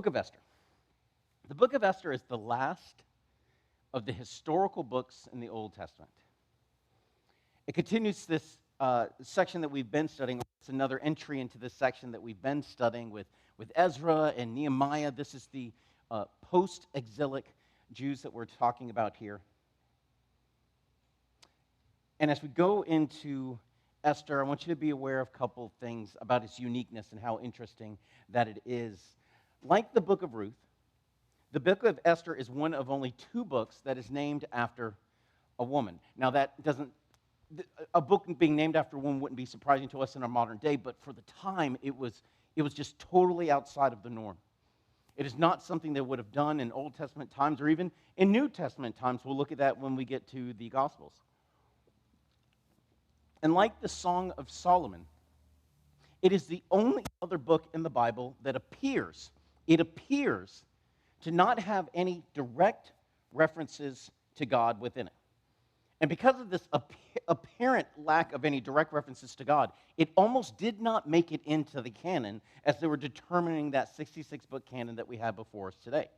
Book of Esther. The book of Esther is the last of the historical books in the Old Testament. It continues this section that we've been studying. It's another entry into this section that we've been studying with Ezra and Nehemiah. This is the post-exilic Jews that we're talking about here. And as we go into Esther, I want you to be aware of a couple of things about its uniqueness and how interesting that it is. Like the book of Ruth, the book of Esther is one of only two books that is named after a woman. Now, that doesn't, a book being named after a woman wouldn't be surprising to us in our modern day, but for the time, it was just totally outside of the norm. It is not something they would have done in Old Testament times or even in New Testament times. We'll look at that when we get to the Gospels. And like the Song of Solomon, it is the only other book in the Bible that appears to not have any direct references to God within it. And because of this apparent lack of any direct references to God, it almost did not make it into the canon as they were determining that 66-book canon that we have before us today.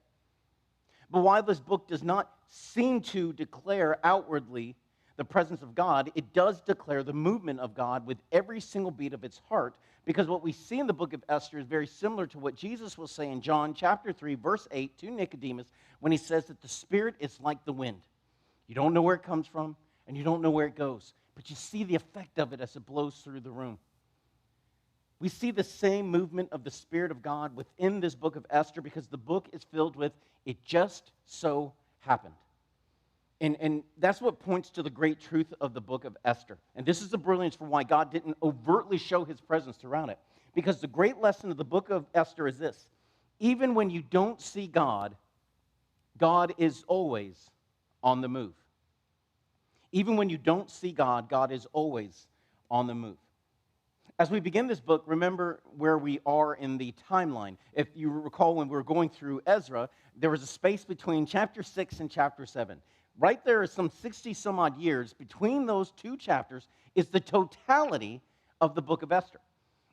But while this book does not seem to declare outwardly the presence of God, it does declare the movement of God with every single beat of its heart, because what we see in the book of Esther is very similar to what Jesus will say in John chapter 3, verse 8 to Nicodemus when he says that the Spirit is like the wind. You don't know where it comes from, and you don't know where it goes, but you see the effect of it as it blows through the room. We see the same movement of the Spirit of God within this book of Esther because the book is filled with, it just so happened. And that's what points to the great truth of the book of Esther. And this is the brilliance for why God didn't overtly show his presence throughout it. Because the great lesson of the book of Esther is this: even when you don't see God, God is always on the move. Even when you don't see God, God is always on the move. As we begin this book, remember where we are in the timeline. If you recall, when we were going through Ezra, there was a space between chapter 6 and chapter 7. Right there is some 60-some-odd years. Between those two chapters is the totality of the book of Esther.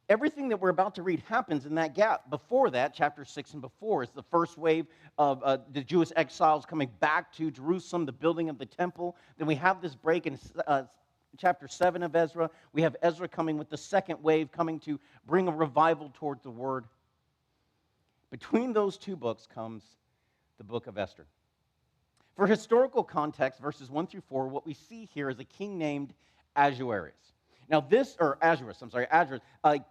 Everything that we're about to read happens in that gap. Before that, chapter 6 and before, is the first wave of the Jewish exiles coming back to Jerusalem, the building of the temple. Then we have this break in chapter 7 of Ezra. We have Ezra coming with the second wave, coming to bring a revival toward the word. Between those two books comes the book of Esther. For historical context, verses 1 through 4, what we see here is a king named Ahasuerus. Now Ahasuerus.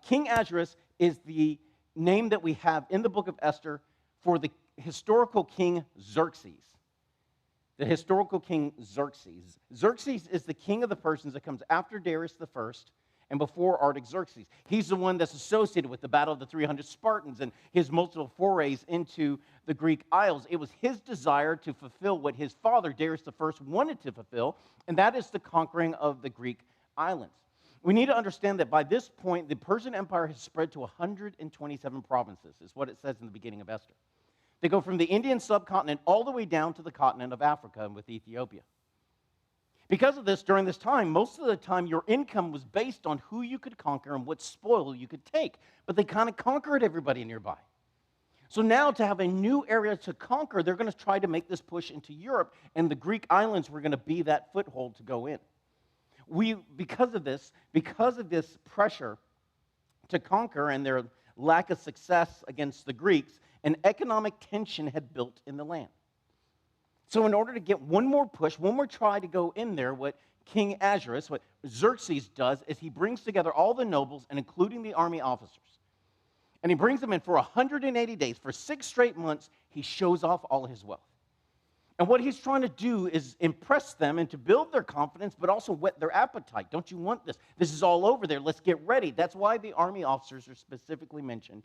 King Ahasuerus is the name that we have in the book of Esther for the historical king Xerxes. The historical king Xerxes. Xerxes is the king of the Persians that comes after Darius the First and before Artaxerxes. He's the one that's associated with the battle of the 300 Spartans and his multiple forays into the Greek Isles. It was his desire to fulfill what his father, Darius the First, wanted to fulfill, and that is the conquering of the Greek islands. We need to understand that by this point, the Persian Empire has spread to 127 provinces, is what it says in the beginning of Esther. They go from the Indian subcontinent all the way down to the continent of Africa with Ethiopia. Because of this, during this time, most of the time, your income was based on who you could conquer and what spoil you could take. But they kind of conquered everybody nearby. So now to have a new area to conquer, they're going to try to make this push into Europe, and the Greek islands were going to be that foothold to go in. Because of this pressure to conquer and their lack of success against the Greeks, an economic tension had built in the land. So in order to get one more push, one more try to go in there, what King Ahasuerus, what Xerxes does, is he brings together all the nobles, and including the army officers. And he brings them in for 180 days. For 6 straight months, he shows off all his wealth. And what he's trying to do is impress them and to build their confidence, but also whet their appetite. Don't you want this? This is all over there. Let's get ready. That's why the army officers are specifically mentioned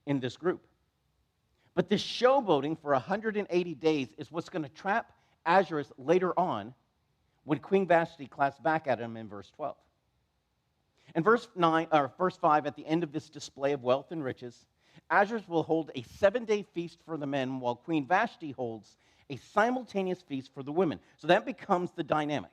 in this group. But this showboating for 180 days is what's going to trap Ahasuerus later on when Queen Vashti claps back at him in verse 12. In verse 5, at the end of this display of wealth and riches, Ahasuerus will hold a 7-day feast for the men, while Queen Vashti holds a simultaneous feast for the women. So that becomes the dynamic.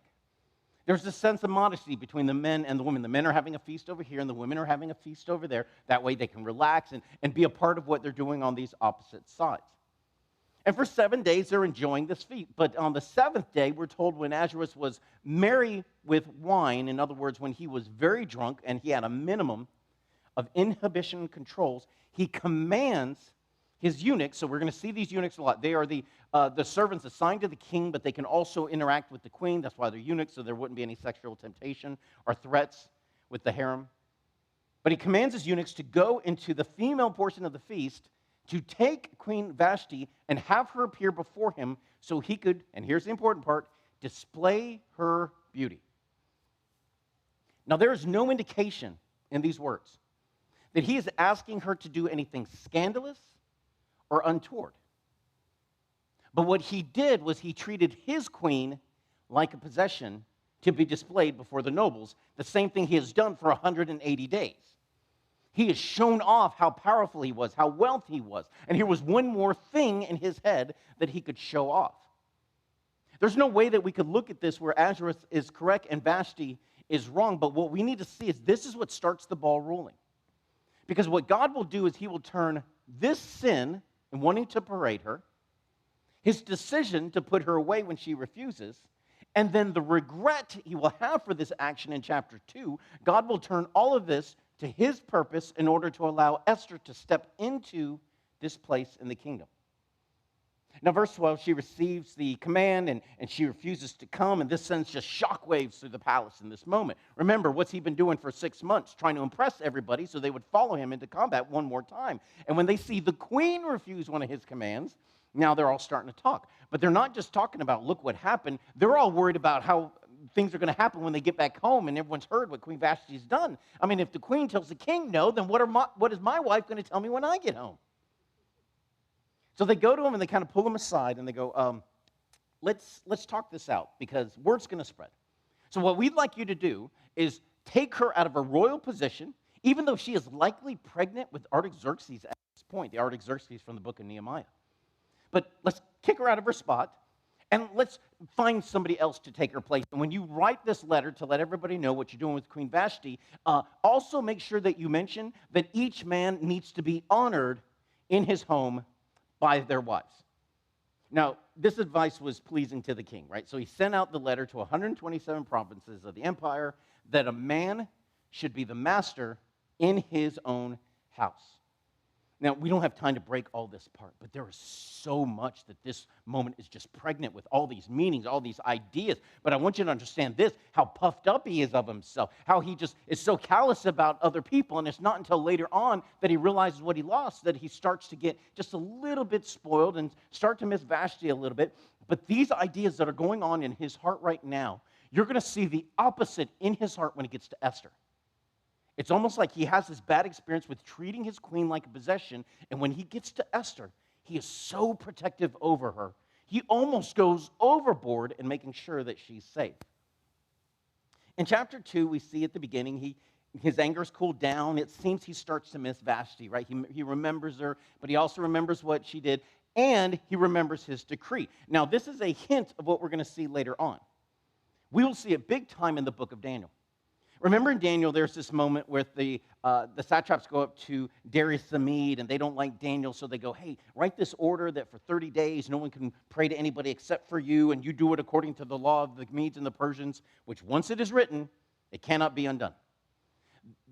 There's this sense of modesty between the men and the women. The men are having a feast over here, and the women are having a feast over there. That way they can relax and be a part of what they're doing on these opposite sides. And for 7 days, they're enjoying this feast. But on the seventh day, we're told when Ahasuerus was merry with wine, in other words, when he was very drunk and he had a minimum of inhibition controls, he commands his eunuchs. So we're going to see these eunuchs a lot. They are the servants assigned to the king, but they can also interact with the queen. That's why they're eunuchs, so there wouldn't be any sexual temptation or threats with the harem. But he commands his eunuchs to go into the female portion of the feast to take Queen Vashti and have her appear before him so he could, and here's the important part, display her beauty. Now, there is no indication in these words that he is asking her to do anything scandalous or untoward. But what he did was he treated his queen like a possession to be displayed before the nobles, the same thing he has done for 180 days. He has shown off how powerful he was, how wealthy he was. And here was one more thing in his head that he could show off. There's no way that we could look at this where Ahasuerus is correct and Vashti is wrong, but what we need to see is this is what starts the ball rolling. Because what God will do is he will turn this sin in wanting to parade her, his decision to put her away when she refuses, and then the regret he will have for this action in chapter 2, God will turn all of this to his purpose in order to allow Esther to step into this place in the kingdom. Now, verse 12, she receives the command and she refuses to come, and this sends just shockwaves through the palace in this moment. Remember, what's he been doing for 6 months? Trying to impress everybody so they would follow him into combat one more time. And when they see the queen refuse one of his commands, now they're all starting to talk. But they're not just talking about, look what happened. They're all worried about how things are going to happen when they get back home and everyone's heard what Queen Vashti's done. I mean, if the queen tells the king no, then what is my wife going to tell me when I get home? So they go to him and they kind of pull him aside and they go, let's talk this out because word's going to spread. So what we'd like you to do is take her out of her royal position, even though she is likely pregnant with Artaxerxes at this point, the Artaxerxes from the book of Nehemiah. But let's kick her out of her spot, and let's find somebody else to take her place. And when you write this letter to let everybody know what you're doing with Queen Vashti, also make sure that you mention that each man needs to be honored in his home by their wives. Now, this advice was pleasing to the king, right? So he sent out the letter to 127 provinces of the empire that a man should be the master in his own house. Now, we don't have time to break all this apart, but there is so much that this moment is just pregnant with all these meanings, all these ideas. But I want you to understand this, how puffed up he is of himself, how he just is so callous about other people, and it's not until later on that he realizes what he lost that he starts to get just a little bit spoiled and start to miss Vashti a little bit. But these ideas that are going on in his heart right now, you're going to see the opposite in his heart when he gets to Esther. It's almost like he has this bad experience with treating his queen like a possession, and when he gets to Esther, he is so protective over her. He almost goes overboard in making sure that she's safe. In chapter 2, we see at the beginning, his anger's cooled down. It seems he starts to miss Vashti, right? He remembers her, but he also remembers what she did, and he remembers his decree. Now, this is a hint of what we're going to see later on. We will see it big time in the book of Daniel. Remember in Daniel, there's this moment where the satraps go up to Darius the Mede, and they don't like Daniel, so they go, hey, write this order that for 30 days no one can pray to anybody except for you, and you do it according to the law of the Medes and the Persians, which once it is written, it cannot be undone.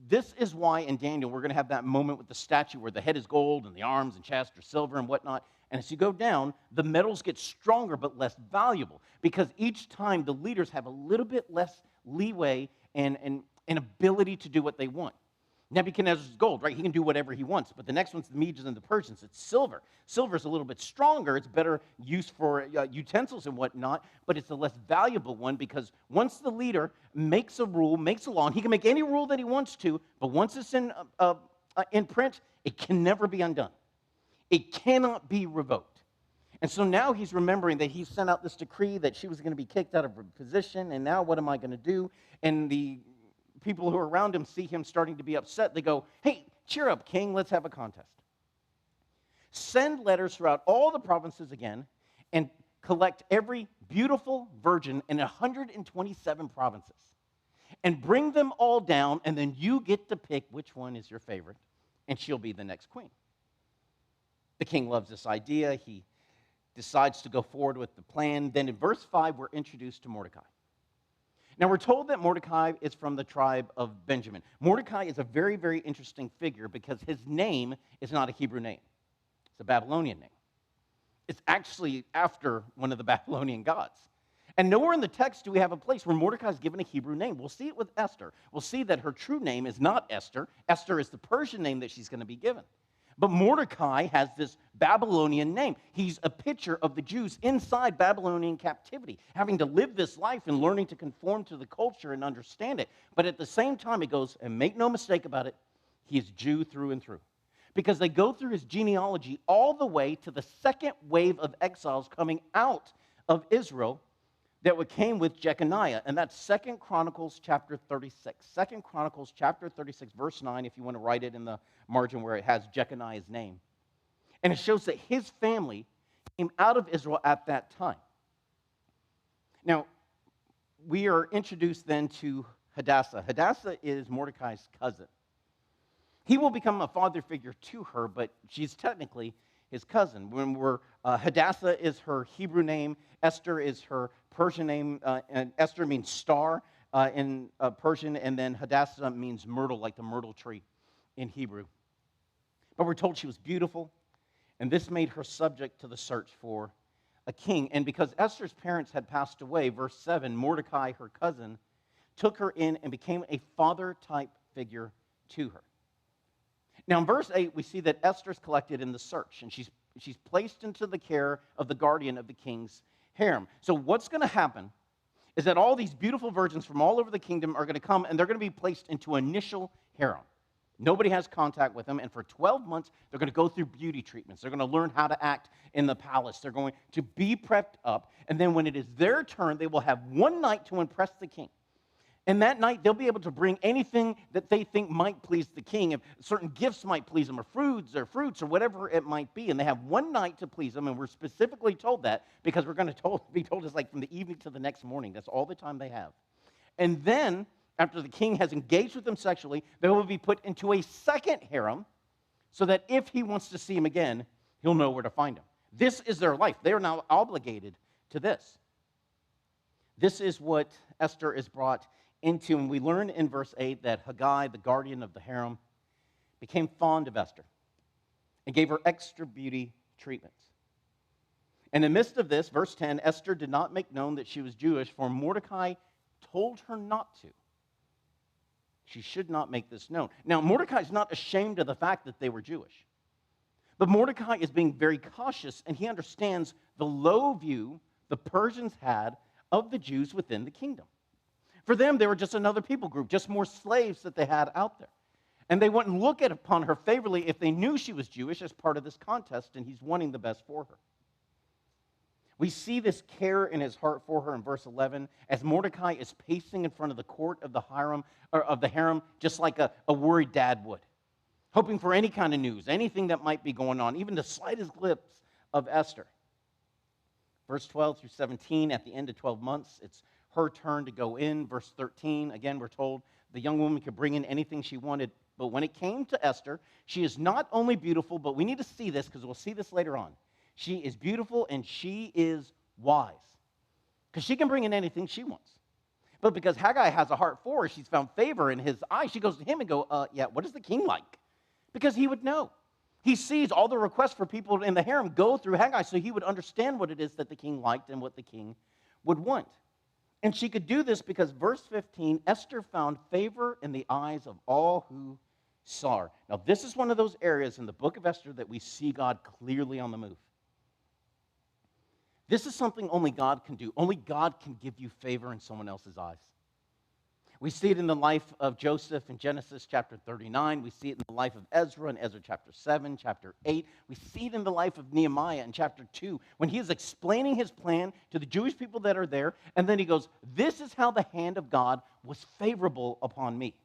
This is why in Daniel we're going to have that moment with the statue where the head is gold and the arms and chest are silver and whatnot. And as you go down, the metals get stronger but less valuable because each time the leaders have a little bit less leeway and ability to do what they want. Nebuchadnezzar's gold, right? He can do whatever he wants. But the next one's the Medes and the Persians. It's silver. Silver's a little bit stronger. It's better used for utensils and whatnot, but it's a less valuable one because once the leader makes a rule, makes a law, and he can make any rule that he wants to, but once it's in print, it can never be undone. It cannot be revoked. And so now he's remembering that he sent out this decree that she was going to be kicked out of her position, and now what am I going to do? And the people who are around him see him starting to be upset. They go, hey, cheer up, king, let's have a contest. Send letters throughout all the provinces again and collect every beautiful virgin in 127 provinces and bring them all down, and then you get to pick which one is your favorite, and she'll be the next queen. The king loves this idea. He decides to go forward with the plan. Then in verse 5, we're introduced to Mordecai. Now, we're told that Mordecai is from the tribe of Benjamin. Mordecai is a very, very interesting figure because his name is not a Hebrew name. It's a Babylonian name. It's actually after one of the Babylonian gods. And nowhere in the text do we have a place where Mordecai is given a Hebrew name. We'll see it with Esther. We'll see that her true name is not Esther. Esther is the Persian name that she's going to be given. But Mordecai has this Babylonian name. He's a picture of the Jews inside Babylonian captivity, having to live this life and learning to conform to the culture and understand it. But at the same time, it goes, and make no mistake about it, he is Jew through and through. Because they go through his genealogy all the way to the second wave of exiles coming out of Israel that came with Jeconiah, and that's 2 Chronicles chapter 36. 2 Chronicles chapter 36, verse 9, if you want to write it in the margin where it has Jeconiah's name. And it shows that his family came out of Israel at that time. Now, we are introduced then to Hadassah. Hadassah is Mordecai's cousin. He will become a father figure to her, but she's technically his cousin. Hadassah is her Hebrew name. Esther is her Persian name. And Esther means star in Persian, and then Hadassah means myrtle, like the myrtle tree in Hebrew. But we're told she was beautiful, and this made her subject to the search for a king. And because Esther's parents had passed away, verse 7, Mordecai, her cousin, took her in and became a father-type figure to her. Now, in verse 8, we see that Esther's collected in the search, and she's placed into the care of the guardian of the king's harem. So what's going to happen is that all these beautiful virgins from all over the kingdom are going to come, and they're going to be placed into initial harem. Nobody has contact with them, and for 12 months, they're going to go through beauty treatments. They're going to learn how to act in the palace. They're going to be prepped up, and then when it is their turn, they will have one night to impress the king. And that night, they'll be able to bring anything that they think might please the king. If certain gifts might please him, or fruits, or whatever it might be. And they have one night to please him, and we're specifically told that because we're going to be told it's like from the evening to the next morning. That's all the time they have. And then, after the king has engaged with them sexually, they will be put into a second harem so that if he wants to see him again, he'll know where to find him. This is their life. They are now obligated to this. This is what Esther is brought into, and we learn in verse 8 that Haggai, the guardian of the harem, became fond of Esther and gave her extra beauty treatments. And in the midst of this, verse 10, Esther did not make known that she was Jewish, for Mordecai told her not to. She should not make this known. Now, Mordecai is not ashamed of the fact that they were Jewish. But Mordecai is being very cautious, and he understands the low view the Persians had of the Jews within the kingdom. For them, they were just another people group, just more slaves that they had out there. And they wouldn't look upon her favorably if they knew she was Jewish as part of this contest, and he's wanting the best for her. We see this care in his heart for her in verse 11, as Mordecai is pacing in front of the court of the harem, just like a worried dad would, hoping for any kind of news, anything that might be going on, even the slightest glimpse of Esther. Verse 12 through 17, at the end of 12 months, it's her turn to go in. Verse 13, again, we're told the young woman could bring in anything she wanted. But when it came to Esther, she is not only beautiful, but we need to see this because we'll see this later on. She is beautiful and she is wise because she can bring in anything she wants. But because Haggai has a heart for her, she's found favor in his eyes. She goes to him and what is the king like? Because he would know. He sees all the requests for people in the harem go through Haggai, so he would understand what it is that the king liked and what the king would want. And she could do this because, verse 15, Esther found favor in the eyes of all who saw her. Now, this is one of those areas in the book of Esther that we see God clearly on the move. This is something only God can do. Only God can give you favor in someone else's eyes. We see it in the life of Joseph in Genesis chapter 39. We see it in the life of Ezra in Ezra chapter 7, chapter 8. We see it in the life of Nehemiah in chapter 2 when he is explaining his plan to the Jewish people that are there. And then he goes, this is how the hand of God was favorable upon me.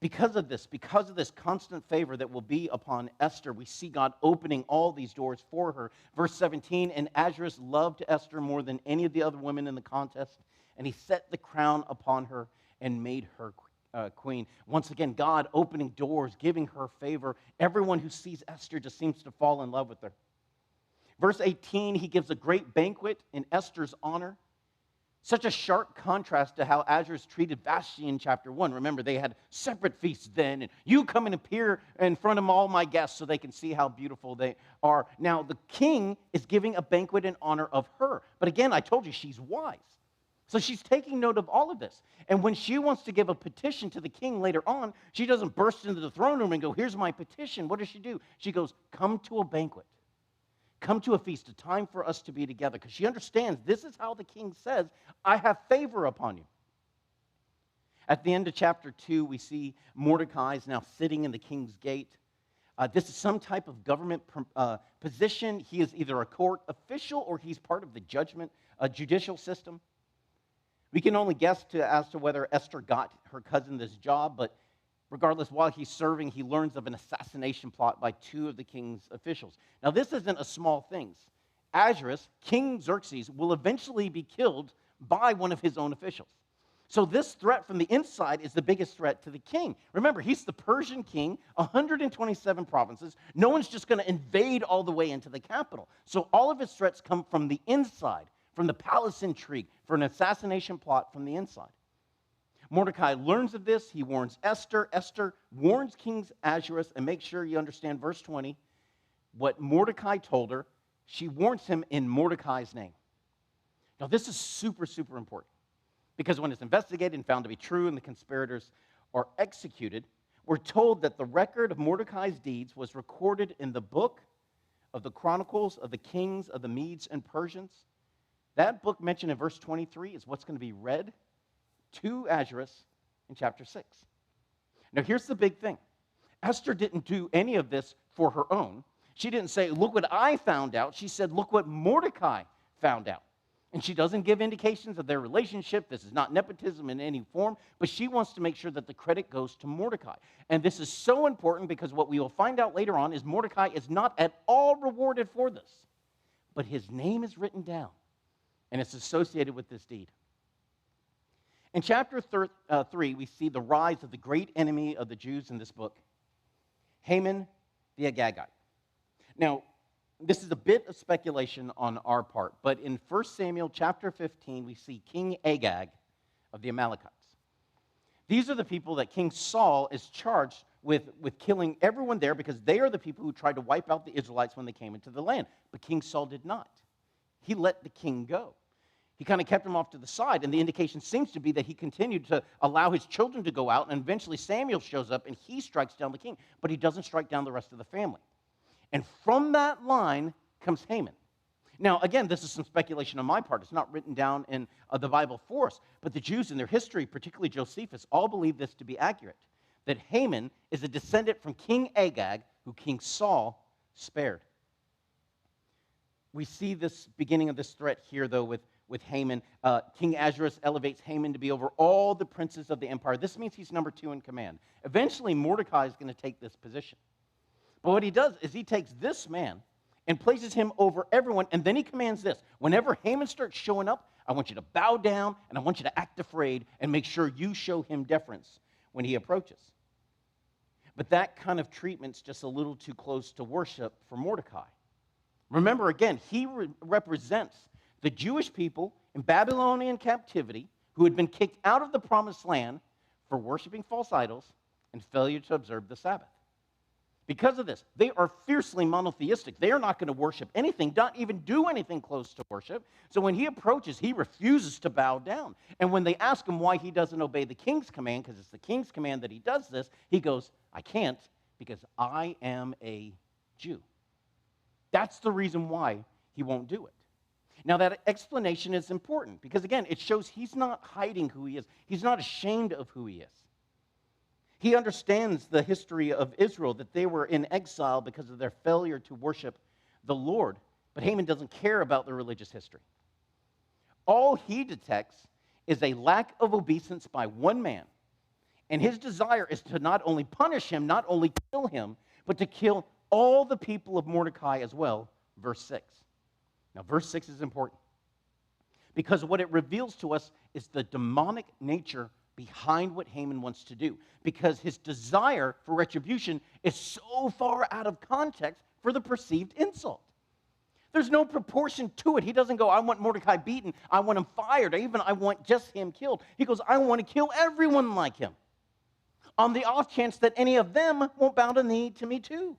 Because of this constant favor that will be upon Esther, we see God opening all these doors for her. Verse 17, and Ahasuerus loved Esther more than any of the other women in the contest, and he set the crown upon her and made her queen. Once again, God opening doors, giving her favor. Everyone who sees Esther just seems to fall in love with her. Verse 18, he gives a great banquet in Esther's honor. Such a sharp contrast to how Ahasuerus treated Vashti in chapter 1. Remember, they had separate feasts then, and you come and appear in front of all my guests so they can see how beautiful they are. Now, the king is giving a banquet in honor of her. But again, I told you, she's wise. So she's taking note of all of this. And when she wants to give a petition to the king later on, she doesn't burst into the throne room and go, here's my petition. What does she do? She goes, come to a banquet. Come to a feast, a time for us to be together. Because she understands this is how the king says, I have favor upon you. At the end of chapter 2, we see Mordecai is now sitting in the king's gate. This is some type of government position. He is either a court official or he's part of the judicial system. We can only guess as to whether Esther got her cousin this job, but regardless, while he's serving, he learns of an assassination plot by two of the king's officials. Now, this isn't a small thing. Ahasuerus, King Xerxes, will eventually be killed by one of his own officials. So this threat from the inside is the biggest threat to the king. Remember, he's the Persian king, 127 provinces. No one's just going to invade all the way into the capital. So all of his threats come from the inside, from the palace intrigue, for an assassination plot from the inside. Mordecai learns of this. He warns Esther. Esther warns King Ahasuerus, and make sure you understand verse 20. What Mordecai told her, she warns him in Mordecai's name. Now, this is super, super important, because when it's investigated and found to be true and the conspirators are executed, we're told that the record of Mordecai's deeds was recorded in the book of the Chronicles of the Kings of the Medes and Persians. That book mentioned in verse 23 is what's going to be read to Ahasuerus in chapter 6. Now, here's the big thing. Esther didn't do any of this for her own. She didn't say, look what I found out. She said, look what Mordecai found out. And she doesn't give indications of their relationship. This is not nepotism in any form, but she wants to make sure that the credit goes to Mordecai. And this is so important because what we will find out later on is Mordecai is not at all rewarded for this, but his name is written down, and it's associated with this deed. In chapter 3, we see the rise of the great enemy of the Jews in this book, Haman the Agagite. Now, this is a bit of speculation on our part, but in 1 Samuel chapter 15, we see King Agag of the Amalekites. These are the people that King Saul is charged with killing everyone there because they are the people who tried to wipe out the Israelites when they came into the land. But King Saul did not. He let the king go. He kind of kept him off to the side, and the indication seems to be that he continued to allow his children to go out, and eventually Samuel shows up, and he strikes down the king, but he doesn't strike down the rest of the family. And from that line comes Haman. Now, again, this is some speculation on my part. It's not written down in the Bible for us, but the Jews in their history, particularly Josephus, all believe this to be accurate, that Haman is a descendant from King Agag, who King Saul spared. We see this beginning of this threat here, though, with Haman. King Ahasuerus elevates Haman to be over all the princes of the empire. This means he's number 2 in command. Eventually, Mordecai is going to take this position. But what he does is he takes this man and places him over everyone, and then he commands this. Whenever Haman starts showing up, I want you to bow down, and I want you to act afraid and make sure you show him deference when he approaches. But that kind of treatment's just a little too close to worship for Mordecai. Remember, again, he represents the Jewish people in Babylonian captivity who had been kicked out of the promised land for worshiping false idols and failure to observe the Sabbath. Because of this, they are fiercely monotheistic. They are not going to worship anything, not even do anything close to worship. So when he approaches, he refuses to bow down. And when they ask him why he doesn't obey the king's command, because it's the king's command that he does this, he goes, I can't because I am a Jew. That's the reason why he won't do it. Now, that explanation is important because, again, it shows he's not hiding who he is. He's not ashamed of who he is. He understands the history of Israel, that they were in exile because of their failure to worship the Lord. But Haman doesn't care about their religious history. All he detects is a lack of obeisance by one man And his desire is to not only punish him, not only kill him, but to kill all the people of Mordecai as well. Verse 6. Now, verse 6 is important because what it reveals to us is the demonic nature behind what Haman wants to do, because his desire for retribution is so far out of context for the perceived insult. There's no proportion to it. He doesn't go, I want Mordecai beaten, I want him fired, or even I want just him killed. He goes, I want to kill everyone like him, on the off chance that any of them won't bow the knee to me too.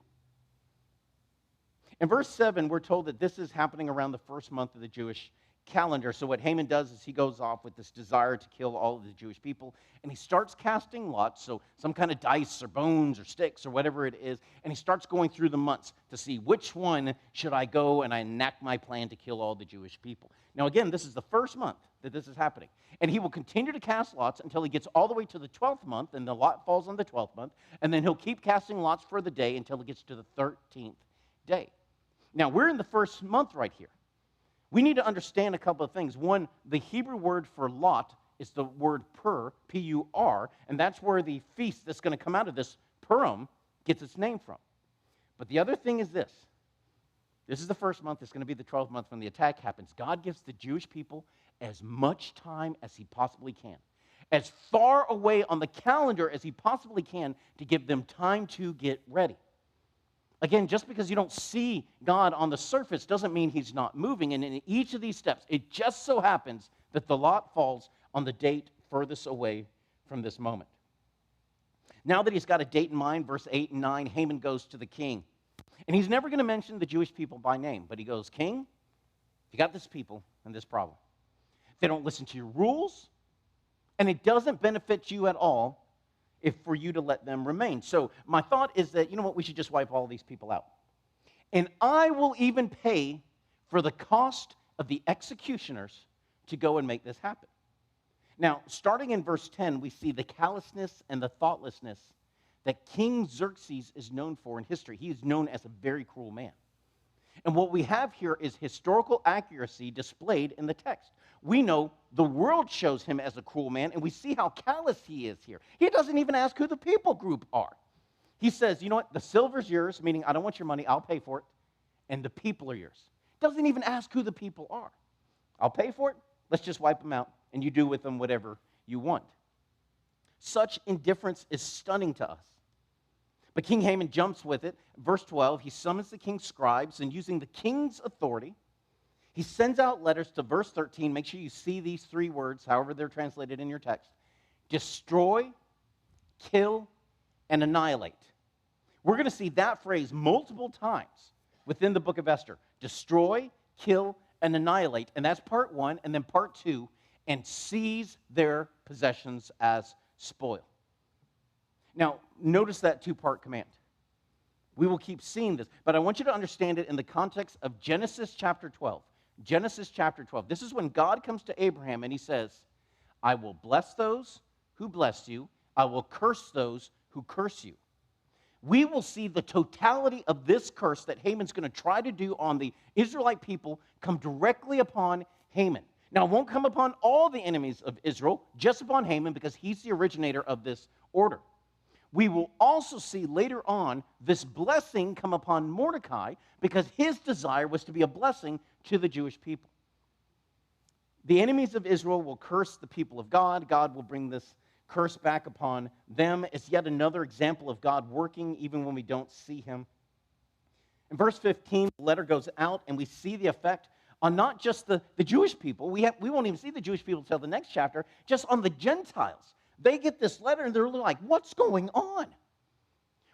In verse 7, we're told that this is happening around the first month of the Jewish calendar. So what Haman does is he goes off with this desire to kill all of the Jewish people, and he starts casting lots, so some kind of dice or bones or sticks or whatever it is, and he starts going through the months to see which one should I go and I enact my plan to kill all the Jewish people. Now again, this is the first month that this is happening, and he will continue to cast lots until he gets all the way to the 12th month, and the lot falls on the 12th month, and then he'll keep casting lots for the day until it gets to the 13th day. Now we're in the first month right here. We need to understand a couple of things. One, the Hebrew word for lot is the word pur, P-U-R, and that's where the feast that's going to come out of this, Purim, gets its name from. But the other thing is this. This is the first month. It's going to be the 12th month when the attack happens. God gives the Jewish people as much time as he possibly can, as far away on the calendar as he possibly can, to give them time to get ready. Again, just because you don't see God on the surface doesn't mean he's not moving. And in each of these steps, it just so happens that the lot falls on the date furthest away from this moment. Now that he's got a date in mind, verse 8 and 9, Haman goes to the king. And he's never going to mention the Jewish people by name, but he goes, King, you got this people and this problem. They don't listen to your rules, and it doesn't benefit you at all if for you to let them remain. So my thought is that, you know what, we should just wipe all these people out. And I will even pay for the cost of the executioners to go and make this happen. Now, starting in verse 10, we see the callousness and the thoughtlessness that King Xerxes is known for in history. He is known as a very cruel man. And what we have here is historical accuracy displayed in the text. We know the world shows him as a cruel man, and we see how callous he is here. He doesn't even ask who the people group are. He says, you know what, the silver's yours, meaning I don't want your money, I'll pay for it, and the people are yours. Doesn't even ask who the people are. I'll pay for it, let's just wipe them out, and you do with them whatever you want. Such indifference is stunning to us. But King Haman jumps with it. Verse 12, he summons the king's scribes, and using the king's authority, he sends out letters to verse 13. Make sure you see these three words, however they're translated in your text. Destroy, kill, and annihilate. We're going to see that phrase multiple times within the book of Esther. Destroy, kill, and annihilate. And that's part one. And then part two, and seize their possessions as spoil. Now, notice that two-part command. We will keep seeing this, but I want you to understand it in the context of Genesis chapter 12. Genesis chapter 12. This is when God comes to Abraham and he says, I will bless those who bless you. I will curse those who curse you. We will see the totality of this curse that Haman's going to try to do on the Israelite people come directly upon Haman. Now, it won't come upon all the enemies of Israel, just upon Haman, because he's the originator of this order. We will also see later on this blessing come upon Mordecai because his desire was to be a blessing to the Jewish people. The enemies of Israel will curse the people of God. God will bring this curse back upon them. It's yet another example of God working even when we don't see him. In verse 15, the letter goes out and we see the effect on not just the Jewish people. We won't even see the Jewish people until the next chapter, just on the Gentiles. They get this letter and they're like, what's going on?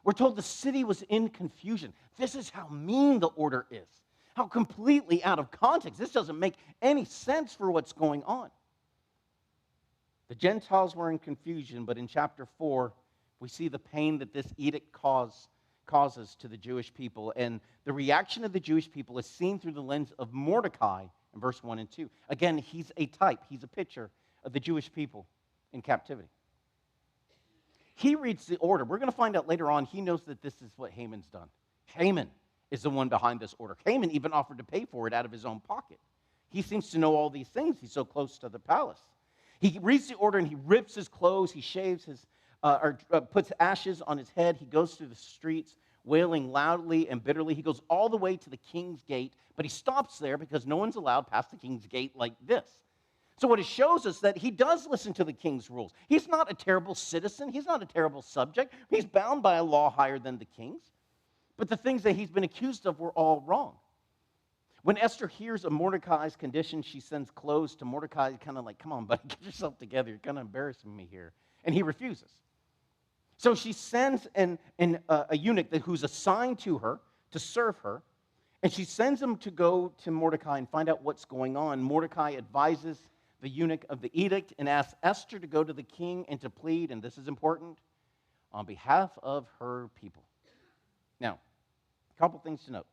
We're told the city was in confusion. This is how mean the order is. How completely out of context. This doesn't make any sense for what's going on. The Gentiles were in confusion, but in chapter 4, we see the pain that this edict causes to the Jewish people. And the reaction of the Jewish people is seen through the lens of Mordecai in verse 1 and 2. Again, he's a type. He's a picture of the Jewish people in captivity. He reads the order. We're going to find out later on he knows that this is what Haman's done. Haman is the one behind this order. Haman even offered to pay for it out of his own pocket. He seems to know all these things. He's so close to the palace. He reads the order and he rips his clothes. He shaves his puts ashes on his head. He goes through the streets wailing loudly and bitterly. He goes all the way to the king's gate, but he stops there because no one's allowed past the king's gate like this. So what it shows us that he does listen to the king's rules. He's not a terrible citizen. He's not a terrible subject. He's bound by a law higher than the king's. But the things that he's been accused of were all wrong. When Esther hears of Mordecai's condition, she sends clothes to Mordecai, kind of like, come on, buddy, get yourself together. You're kind of embarrassing me here. And he refuses. So she sends a eunuch who's assigned to her to serve her, and she sends him to go to Mordecai and find out what's going on. Mordecai advises the eunuch of the edict and asks Esther to go to the king and to plead, and this is important, on behalf of her people. Now, a couple things to note.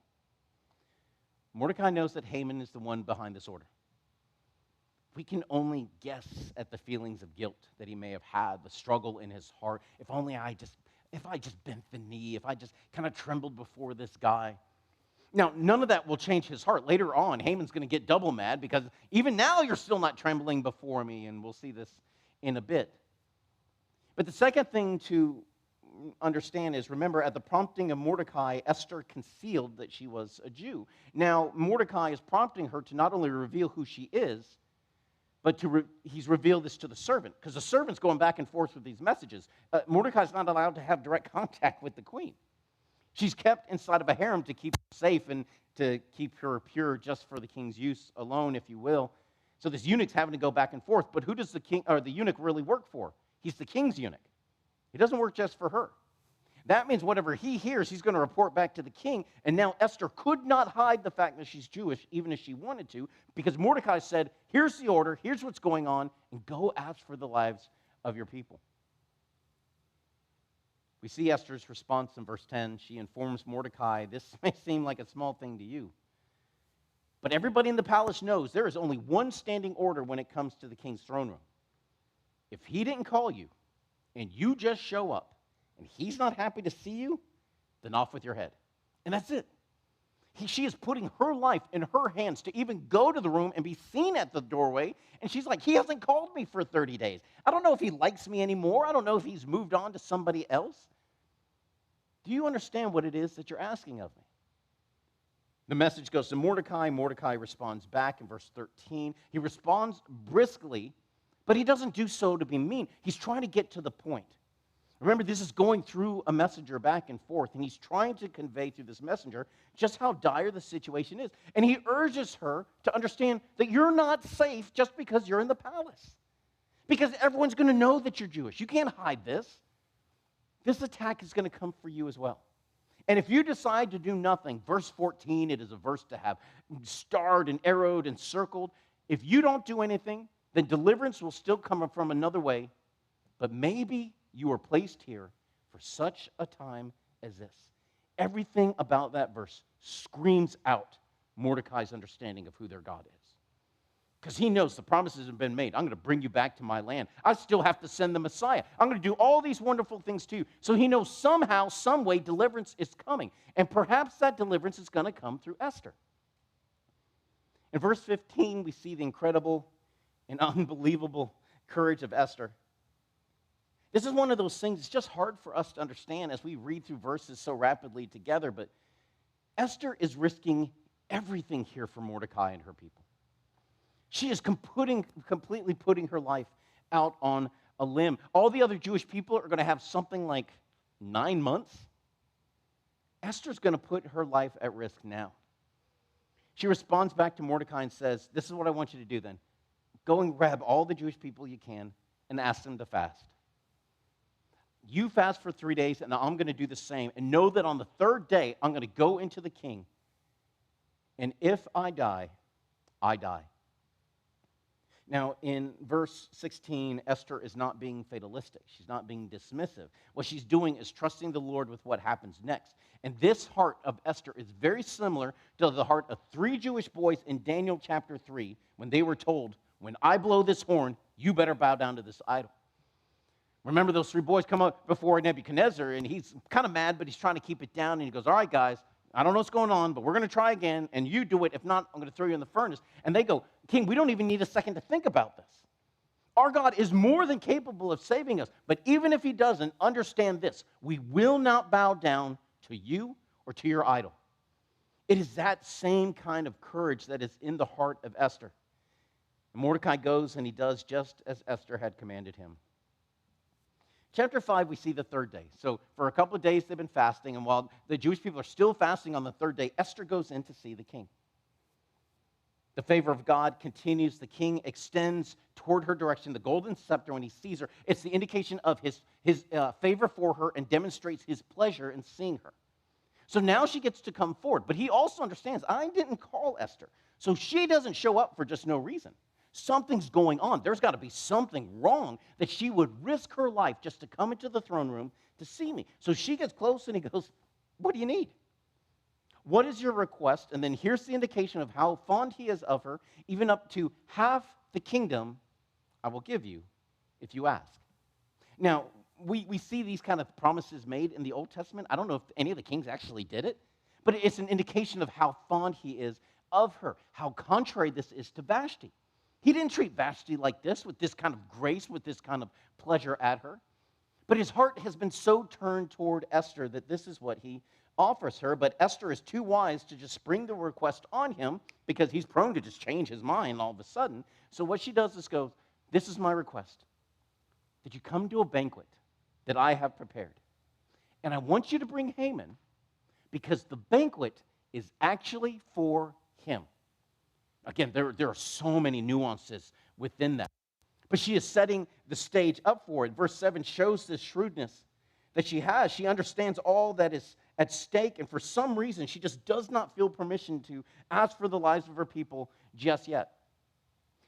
Mordecai knows that Haman is the one behind this order. We can only guess at the feelings of guilt that he may have had, the struggle in his heart. If I just bent the knee, if I just kind of trembled before this guy. Now, none of that will change his heart. Later on, Haman's going to get double mad because even now you're still not trembling before me, and we'll see this in a bit. But the second thing to understand is, remember, at the prompting of Mordecai, Esther concealed that she was a Jew. Now, Mordecai is prompting her to not only reveal who she is, but he's revealed this to the servant, because the servant's going back and forth with these messages. Mordecai's not allowed to have direct contact with the queen. She's kept inside of a harem to keep her safe and to keep her pure just for the king's use alone, if you will. So this eunuch's having to go back and forth. But who does the eunuch really work for? He's the king's eunuch. He doesn't work just for her. That means whatever he hears, he's going to report back to the king. And now Esther could not hide the fact that she's Jewish, even if she wanted to, because Mordecai said, here's the order, here's what's going on, and go ask for the lives of your people. We see Esther's response in verse 10. She informs Mordecai, this may seem like a small thing to you, but everybody in the palace knows there is only one standing order when it comes to the king's throne room. If he didn't call you, and you just show up, and he's not happy to see you, then off with your head. And that's it. She is putting her life in her hands to even go to the room and be seen at the doorway. And she's like, he hasn't called me for 30 days. I don't know if he likes me anymore. I don't know if he's moved on to somebody else. Do you understand what it is that you're asking of me? The message goes to Mordecai. Mordecai responds back in verse 13. He responds briskly, but he doesn't do so to be mean. He's trying to get to the point. Remember, this is going through a messenger back and forth, and he's trying to convey through this messenger just how dire the situation is. And he urges her to understand that you're not safe just because you're in the palace. Because everyone's going to know that you're Jewish. You can't hide this. This attack is going to come for you as well. And if you decide to do nothing, verse 14, it is a verse to have starred and arrowed and circled. If you don't do anything, then deliverance will still come from another way, but maybe you are placed here for such a time as this. Everything about that verse screams out Mordecai's understanding of who their God is. Because he knows the promises have been made. I'm going to bring you back to my land. I still have to send the Messiah. I'm going to do all these wonderful things to you. So he knows somehow, some way, deliverance is coming. And perhaps that deliverance is going to come through Esther. In verse 15, we see the incredible and unbelievable courage of Esther. This is one of those things, it's just hard for us to understand as we read through verses so rapidly together, but Esther is risking everything here for Mordecai and her people. She is completely putting her life out on a limb. All the other Jewish people are going to have something like 9 months. Esther's going to put her life at risk now. She responds back to Mordecai and says, this is what I want you to do then. Go and grab all the Jewish people you can and ask them to fast. You fast for 3 days, and I'm going to do the same. And know that on the third day, I'm going to go into the king. And if I die, I die. Now, in verse 16, Esther is not being fatalistic. She's not being dismissive. What she's doing is trusting the Lord with what happens next. And this heart of Esther is very similar to the heart of 3 Jewish boys in Daniel chapter 3 when they were told, when I blow this horn, you better bow down to this idol. Remember, those 3 boys come up before Nebuchadnezzar, and he's kind of mad, but he's trying to keep it down. And he goes, all right, guys, I don't know what's going on, but we're going to try again, and you do it. If not, I'm going to throw you in the furnace. And they go, King, we don't even need a second to think about this. Our God is more than capable of saving us. But even if he doesn't, understand this: we will not bow down to you or to your idol. It is that same kind of courage that is in the heart of Esther. And Mordecai goes and he does just as Esther had commanded him. Chapter 5, we see the third day. So for a couple of days they've been fasting, and while the Jewish people are still fasting on the third day, Esther goes in to see the king. The favor of God continues. The king extends toward her direction the golden scepter when he sees her. It's the indication of his favor for her and demonstrates his pleasure in seeing her. So now she gets to come forward. But he also understands, I didn't call Esther. So she doesn't show up for just no reason. Something's going on. There's got to be something wrong that she would risk her life just to come into the throne room to see me. So she gets close and he goes, what do you need? What is your request? And then here's the indication of how fond he is of her. Even up to half the kingdom I will give you if you ask. Now, we see these kind of promises made in the Old Testament. I don't know if any of the kings actually did it, but it's an indication of how fond he is of her, how contrary this is to Vashti. He didn't treat Vashti like this, with this kind of grace, with this kind of pleasure at her. But his heart has been so turned toward Esther that this is what he offers her. But Esther is too wise to just spring the request on him because he's prone to just change his mind all of a sudden. So what she does is goes, this is my request, that you come to a banquet that I have prepared. And I want you to bring Haman because the banquet is actually for him. Again, there are so many nuances within that. But she is setting the stage up for it. Verse 7 shows this shrewdness that she has. She understands all that is at stake, and for some reason, she just does not feel permission to ask for the lives of her people just yet.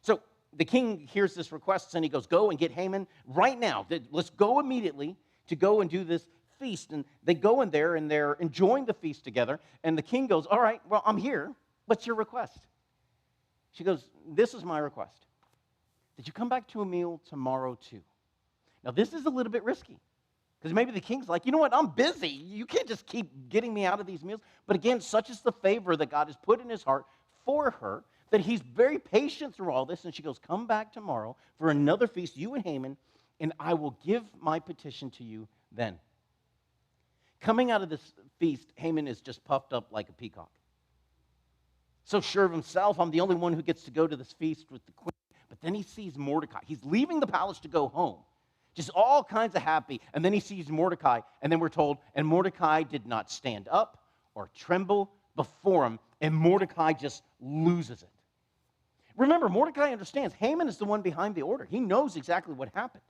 So the king hears this request, and he goes, go and get Haman right now. Let's go immediately to go and do this feast. And they go in there, and they're enjoying the feast together, and the king goes, all right, well, I'm here. What's your request? She goes, this is my request, that you come back to a meal tomorrow too. Now, this is a little bit risky, because maybe the king's like, you know what, I'm busy. You can't just keep getting me out of these meals. But again, such is the favor that God has put in his heart for her, that he's very patient through all this. And she goes, come back tomorrow for another feast, you and Haman, and I will give my petition to you then. Coming out of this feast, Haman is just puffed up like a peacock. So sure of himself, I'm the only one who gets to go to this feast with the queen. But then he sees Mordecai. He's leaving the palace to go home, just all kinds of happy. And then he sees Mordecai, and then we're told, and Mordecai did not stand up or tremble before him, and Mordecai just loses it. Remember, Mordecai understands Haman is the one behind the order. He knows exactly what happened.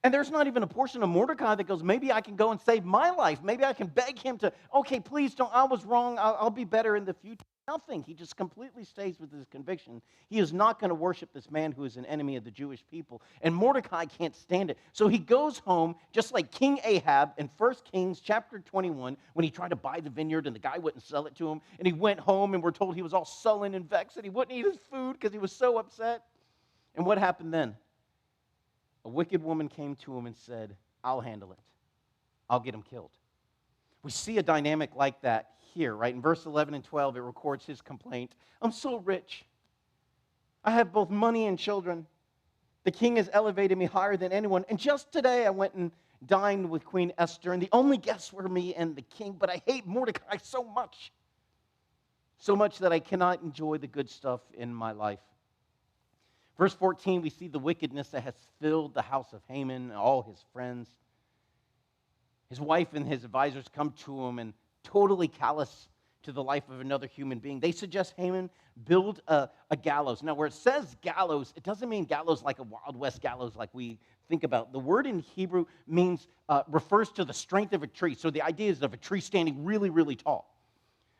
And there's not even a portion of Mordecai that goes, maybe I can go and save my life. Maybe I can beg him to, okay, please don't, I was wrong. I'll be better in the future. Nothing. He just completely stays with his conviction. He is not going to worship this man who is an enemy of the Jewish people. And Mordecai can't stand it. So he goes home, just like King Ahab in 1 Kings chapter 21, when he tried to buy the vineyard and the guy wouldn't sell it to him. And he went home, and we're told he was all sullen and vexed, and he wouldn't eat his food because he was so upset. And what happened then? A wicked woman came to him and said, I'll handle it. I'll get him killed. We see a dynamic like that here, right? In verse 11 and 12, it records his complaint. I'm so rich. I have both money and children. The king has elevated me higher than anyone. And just today I went and dined with Queen Esther, and the only guests were me and the king, but I hate Mordecai so much that I cannot enjoy the good stuff in my life. Verse 14, we see the wickedness that has filled the house of Haman and all his friends. His wife and his advisors come to him and totally callous to the life of another human being. They suggest Haman build a gallows. Now, where it says gallows, it doesn't mean gallows like a Wild West gallows like we think about. The word in Hebrew refers to the strength of a tree. So the idea is of a tree standing really, really tall.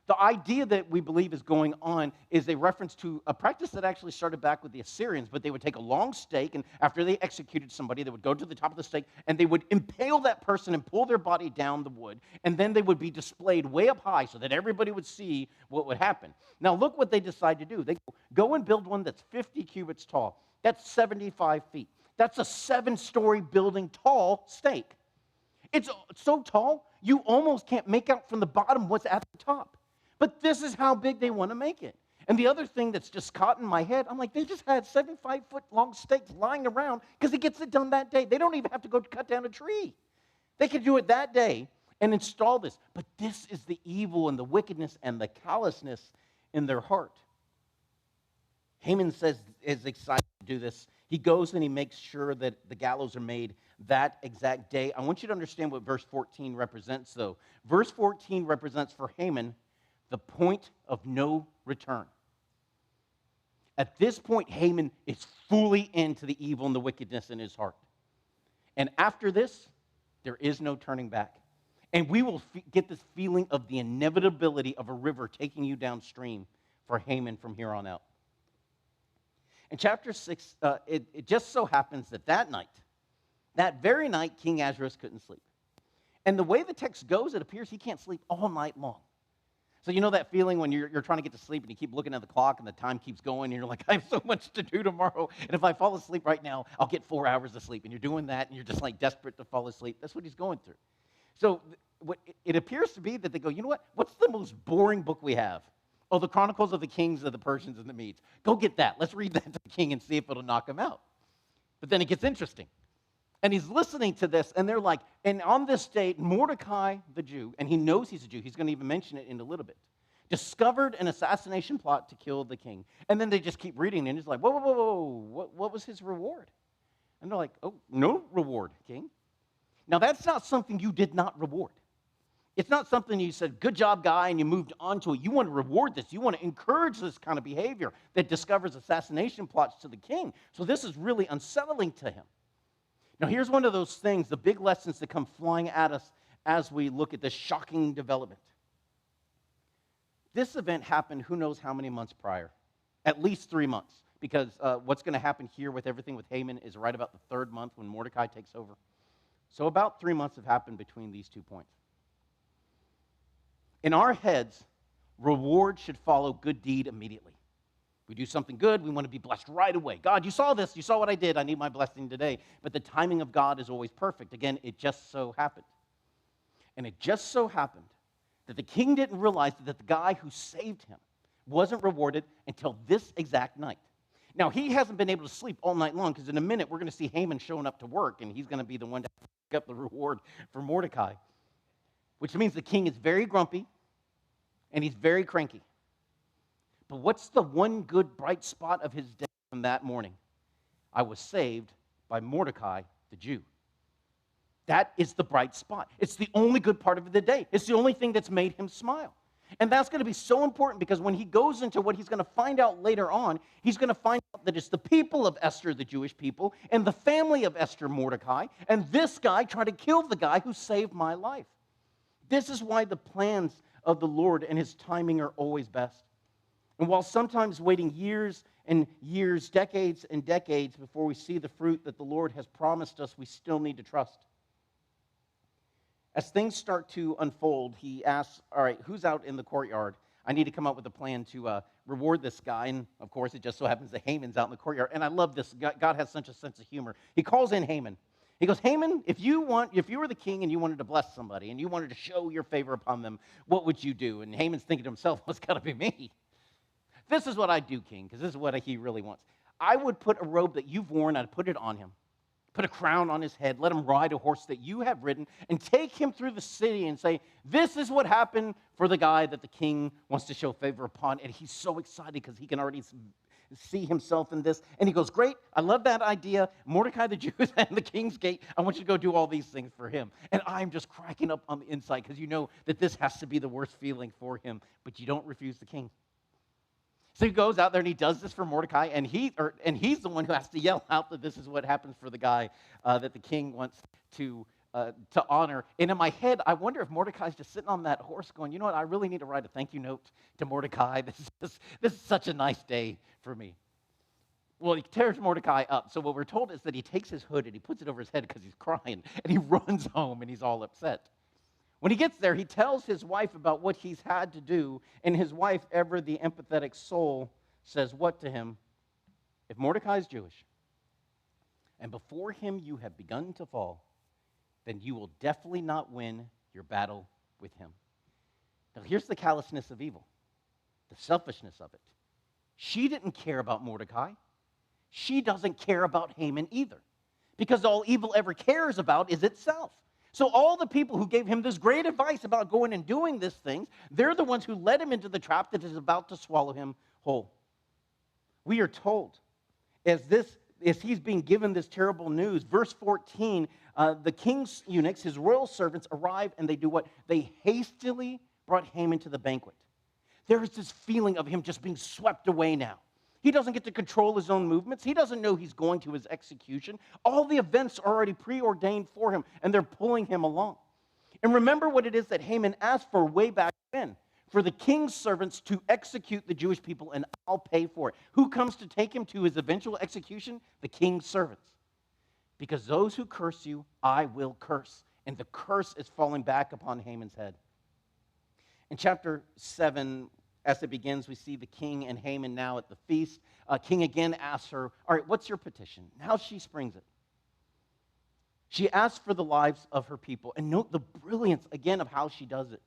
The idea that we believe is going on is a reference to a practice that actually started back with the Assyrians, but they would take a long stake, and after they executed somebody, they would go to the top of the stake, and they would impale that person and pull their body down the wood, and then they would be displayed way up high so that everybody would see what would happen. Now, look what they decide to do. They go and build one that's 50 cubits tall. That's 75 feet. That's a 7-story building tall stake. It's so tall, you almost can't make out from the bottom what's at the top. But this is how big they want to make it. And the other thing that's just caught in my head, I'm like, they just had 75-foot long stakes lying around because he gets it done that day. They don't even have to go cut down a tree. They could do it that day and install this. But this is the evil and the wickedness and the callousness in their heart. Haman is excited to do this. He goes and he makes sure that the gallows are made that exact day. I want you to understand what verse 14 represents, though. Verse 14 represents for Haman the point of no return. At this point, Haman is fully into the evil and the wickedness in his heart. And after this, there is no turning back. And we will get this feeling of the inevitability of a river taking you downstream for Haman from here on out. In chapter 6, it just so happens that night, that very night, King Ahasuerus couldn't sleep. And the way the text goes, it appears he can't sleep all night long. So you know that feeling when you're trying to get to sleep and you keep looking at the clock and the time keeps going and you're like, I have so much to do tomorrow. And if I fall asleep right now, I'll get 4 hours of sleep. And you're doing that and you're just like desperate to fall asleep. That's what he's going through. So it appears to be that they go, you know what? What's the most boring book we have? Oh, the Chronicles of the Kings of the Persians and the Medes. Go get that. Let's read that to the king and see if it'll knock him out. But then it gets interesting. And he's listening to this, and they're like, and on this date, Mordecai the Jew, and he knows he's a Jew, he's going to even mention it in a little bit, discovered an assassination plot to kill the king. And then they just keep reading, and he's like, whoa, what was his reward? And they're like, oh, no reward, king. Now, that's not something you did not reward. It's not something you said, good job, guy, and you moved on to it. You want to reward this. You want to encourage this kind of behavior that discovers assassination plots to the king. So this is really unsettling to him. Now, here's one of those things, the big lessons that come flying at us as we look at this shocking development. This event happened who knows how many months prior, at least 3 months, because what's going to happen here with everything with Haman is right about the third month when Mordecai takes over. So about 3 months have happened between these 2 points. In our heads, reward should follow good deed immediately. We do something good, we want to be blessed right away. God, you saw this, you saw what I did, I need my blessing today. But the timing of God is always perfect. Again, it just so happened. And it just so happened that the king didn't realize that the guy who saved him wasn't rewarded until this exact night. Now, he hasn't been able to sleep all night long because in a minute we're going to see Haman showing up to work and he's going to be the one to pick up the reward for Mordecai, which means the king is very grumpy and he's very cranky. But what's the one good bright spot of his day from that morning? I was saved by Mordecai the Jew. That is the bright spot. It's the only good part of the day. It's the only thing that's made him smile. And that's going to be so important because when he goes into what he's going to find out later on, he's going to find out that it's the people of Esther, the Jewish people, and the family of Esther, Mordecai, and this guy tried to kill the guy who saved my life. This is why the plans of the Lord and his timing are always best. And while sometimes waiting years and years, decades and decades before we see the fruit that the Lord has promised us, we still need to trust. As things start to unfold, he asks, all right, who's out in the courtyard? I need to come up with a plan to reward this guy. And, of course, it just so happens that Haman's out in the courtyard. And I love this. God has such a sense of humor. He calls in Haman. He goes, Haman, if you were the king and you wanted to bless somebody and you wanted to show your favor upon them, what would you do? And Haman's thinking to himself, well, it's got to be me. This is what I do, king, because this is what he really wants. I would put a robe that you've worn, I'd put it on him. Put a crown on his head, let him ride a horse that you have ridden, and take him through the city and say, this is what happened for the guy that the king wants to show favor upon. And he's so excited because he can already see himself in this. And he goes, great, I love that idea. Mordecai the Jew is at the king's gate. I want you to go do all these things for him. And I'm just cracking up on the inside because you know that this has to be the worst feeling for him, but you don't refuse the king. So he goes out there and he does this for Mordecai, and he's the one who has to yell out that this is what happens for the guy that the king wants to honor. And in my head, I wonder if Mordecai's just sitting on that horse going, you know what, I really need to write a thank you note to Mordecai. This is such a nice day for me. Well, he tears Mordecai up. So what we're told is that he takes his hood and he puts it over his head because he's crying, and he runs home and he's all upset. When he gets there, he tells his wife about what he's had to do, and his wife, ever the empathetic soul, says what to him? If Mordecai is Jewish, and before him you have begun to fall, then you will definitely not win your battle with him. Now here's the callousness of evil, the selfishness of it. She didn't care about Mordecai. She doesn't care about Haman either, because all evil ever cares about is itself. So all the people who gave him this great advice about going and doing these things, they're the ones who led him into the trap that is about to swallow him whole. We are told, as he's being given this terrible news, verse 14, the king's eunuchs, his royal servants, arrive, and they do what? They hastily brought Haman to the banquet. There is this feeling of him just being swept away now. He doesn't get to control his own movements. He doesn't know he's going to his execution. All the events are already preordained for him, and they're pulling him along. And remember what it is that Haman asked for way back then: for the king's servants to execute the Jewish people, and I'll pay for it. Who comes to take him to his eventual execution? The king's servants. Because those who curse you, I will curse. And the curse is falling back upon Haman's head. In chapter 7, as it begins, we see the king and Haman now at the feast. King again asks her, all right, what's your petition? Now she springs it. She asks for the lives of her people. And note the brilliance, again, of how she does it.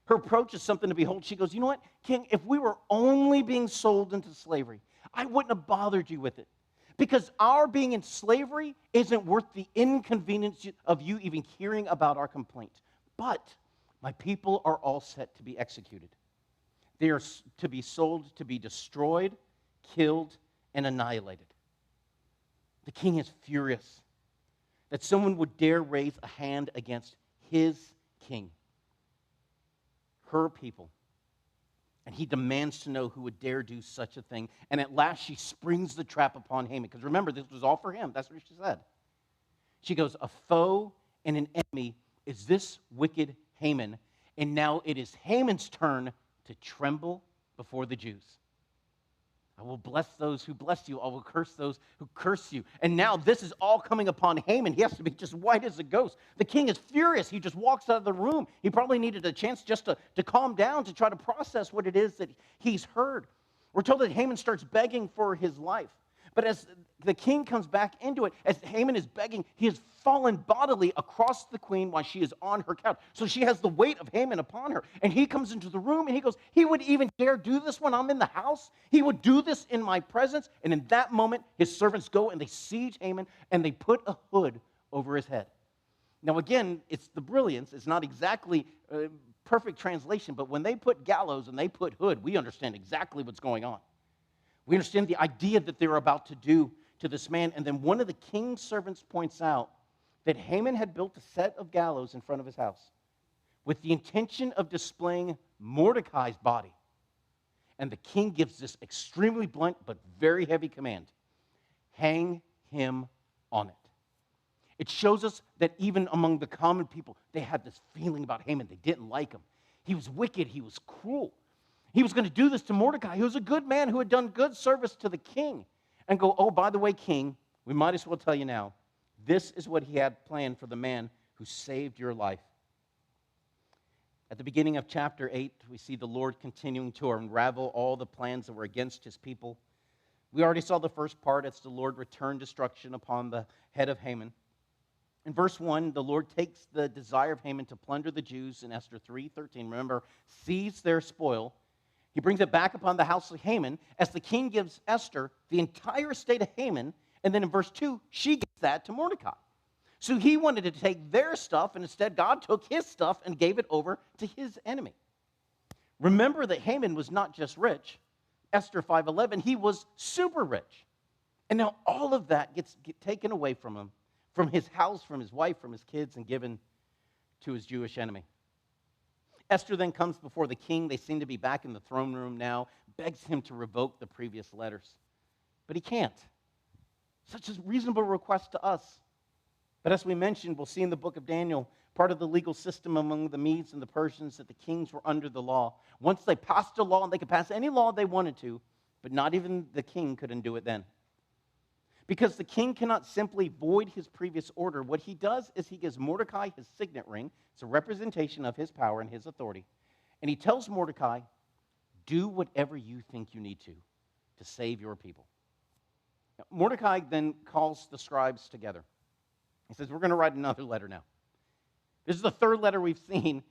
Her approach is something to behold. She goes, you know what, king, if we were only being sold into slavery, I wouldn't have bothered you with it. Because our being in slavery isn't worth the inconvenience of you even hearing about our complaint. But my people are all set to be executed. They are to be sold, to be destroyed, killed, and annihilated. The king is furious that someone would dare raise a hand against his king, her people. And he demands to know who would dare do such a thing. And at last she springs the trap upon Haman. Because remember, this was all for him. That's what she said. She goes, a foe and an enemy is this wicked Haman. And now it is Haman's turn to tremble before the Jews. I will bless those who bless you. I will curse those who curse you. And now this is all coming upon Haman. He has to be just white as a ghost. The king is furious. He just walks out of the room. He probably needed a chance just to calm down, to try to process what it is that he's heard. We're told that Haman starts begging for his life. But as the king comes back into it, as Haman is begging, he has fallen bodily across the queen while she is on her couch. So she has the weight of Haman upon her. And he comes into the room and he goes, he would even dare do this when I'm in the house? He would do this in my presence? And in that moment, his servants go and they siege Haman and they put a hood over his head. Now again, it's the brilliance. It's not exactly perfect translation, but when they put gallows and they put hood, we understand exactly what's going on. We understand the idea that they're about to do to this man. And then one of the king's servants points out that Haman had built a set of gallows in front of his house with the intention of displaying Mordecai's body. And the king gives this extremely blunt but very heavy command: hang him on it. It shows us that even among the common people, they had this feeling about Haman. They didn't like him. He was wicked. He was cruel. He was going to do this to Mordecai, who was a good man who had done good service to the king. And go, oh, by the way, king, we might as well tell you now, this is what he had planned for the man who saved your life. At the beginning of chapter 8, we see the Lord continuing to unravel all the plans that were against his people. We already saw the first part. It's the Lord returned destruction upon the head of Haman. In verse 1, the Lord takes the desire of Haman to plunder the Jews in Esther 3:13. Remember, seize their spoil. He brings it back upon the house of Haman as the king gives Esther the entire estate of Haman. And then in verse 2, she gives that to Mordecai. So he wanted to take their stuff, and instead God took his stuff and gave it over to his enemy. Remember that Haman was not just rich. Esther 5:11, he was super rich. And now all of that gets taken away from him, from his house, from his wife, from his kids, and given to his Jewish enemy. Esther then comes before the king. They seem to be back in the throne room now, begs him to revoke the previous letters. But he can't. Such a reasonable request to us. But as we mentioned, we'll see in the book of Daniel, part of the legal system among the Medes and the Persians, that the kings were under the law. Once they passed a law, and they could pass any law they wanted to, but not even the king could undo it then. Because the king cannot simply void his previous order, what he does is he gives Mordecai his signet ring. It's a representation of his power and his authority. And he tells Mordecai, do whatever you think you need to save your people. Now, Mordecai then calls the scribes together. He says, we're going to write another letter now. This is the third letter we've seen,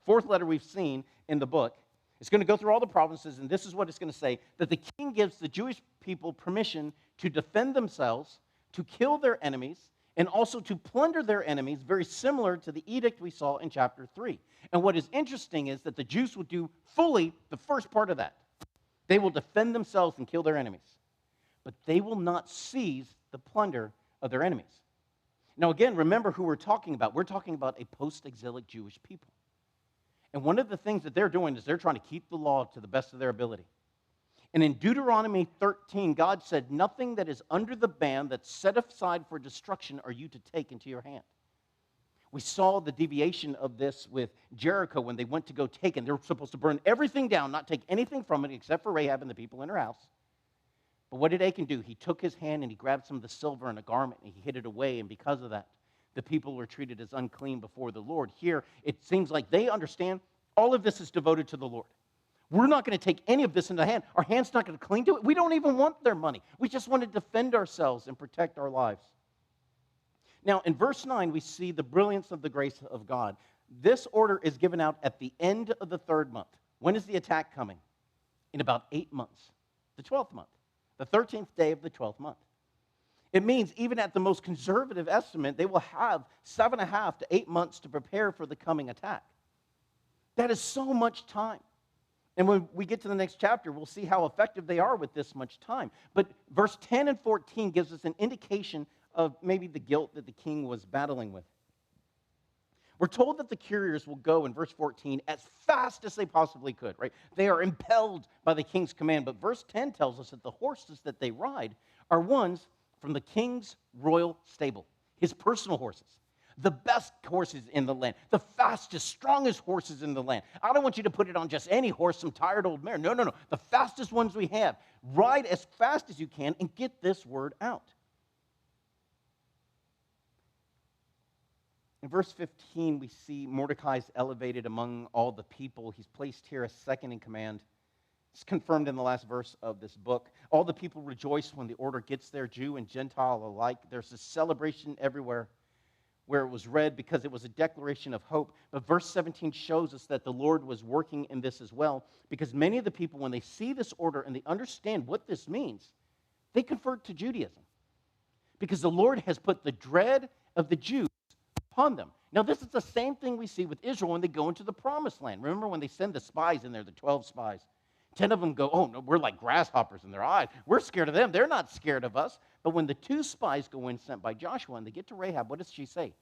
fourth letter we've seen in the book. It's going to go through all the provinces, and this is what it's going to say, that the king gives the Jewish people permission to defend themselves, to kill their enemies, and also to plunder their enemies, very similar to the edict we saw in chapter 3. And what is interesting is that the Jews will do fully the first part of that. They will defend themselves and kill their enemies. But they will not seize the plunder of their enemies. Now again, remember who we're talking about. We're talking about a post-exilic Jewish people. And one of the things that they're doing is they're trying to keep the law to the best of their ability. And in Deuteronomy 13, God said, nothing that is under the ban that's set aside for destruction are you to take into your hand. We saw the deviation of this with Jericho when they went to go take it. They were supposed to burn everything down, not take anything from it except for Rahab and the people in her house. But what did Achan do? He took his hand and he grabbed some of the silver in a garment and he hid it away, and because of that, the people were treated as unclean before the Lord. Here, it seems like they understand all of this is devoted to the Lord. We're not going to take any of this in the hand. Our hand's not going to cling to it. We don't even want their money. We just want to defend ourselves and protect our lives. Now, in verse 9, we see the brilliance of the grace of God. This order is given out at the end of the 3rd month. When is the attack coming? In about 8 months, the 12th month, the 13th day of the 12th month. It means even at the most conservative estimate, they will have 7.5 to 8 months to prepare for the coming attack. That is so much time. And when we get to the next chapter, we'll see how effective they are with this much time. But verse 10 and 14 gives us an indication of maybe the guilt that the king was battling with. We're told that the couriers will go, in verse 14, as fast as they possibly could, right? They are impelled by the king's command. But verse 10 tells us that the horses that they ride are ones from the king's royal stable, his personal horses. The best horses in the land, the fastest, strongest horses in the land. I don't want you to put it on just any horse, some tired old mare. No. The fastest ones we have. Ride as fast as you can and get this word out. In verse 15, we see Mordecai's elevated among all the people. He's placed here as second in command. It's confirmed in the last verse of this book. All the people rejoice when the order gets there, Jew and Gentile alike. There's a celebration everywhere where it was read because it was a declaration of hope. But verse 17 shows us that the Lord was working in this as well, because many of the people, when they see this order and they understand what this means, they convert to Judaism. Because the Lord has put the dread of the Jews upon them. Now, this is the same thing we see with Israel when they go into the promised land. Remember when they send the spies in there, the 12 spies? 10 of them go, oh, no, we're like grasshoppers in their eyes. We're scared of them. They're not scared of us. But when the 2 spies go in sent by Joshua and they get to Rahab, what does she say?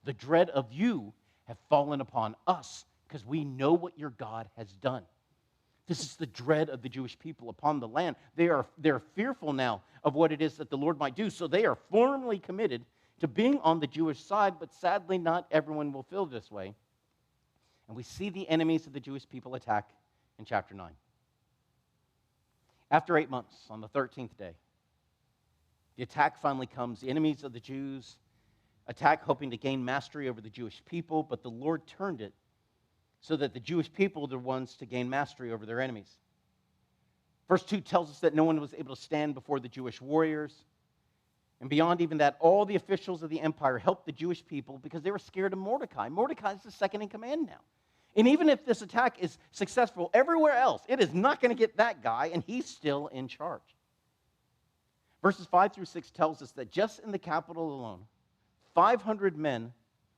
The dread of you have fallen upon us because we know what your God has done. This is the dread of the Jewish people upon the land. They're fearful now of what it is that the Lord might do. So they are firmly committed to being on the Jewish side, but sadly not everyone will feel this way. And we see the enemies of the Jewish people attack in chapter 9. After 8 months, on the 13th day, the attack finally comes. The enemies of the Jews attack, hoping to gain mastery over the Jewish people, but the Lord turned it so that the Jewish people are the ones to gain mastery over their enemies. Verse 2 tells us that no one was able to stand before the Jewish warriors. And beyond even that, all the officials of the empire helped the Jewish people because they were scared of Mordecai. Mordecai is the second in command now. And even if this attack is successful everywhere else, it is not going to get that guy, and he's still in charge. Verses 5 through 6 tells us that just in the capital alone, 500 men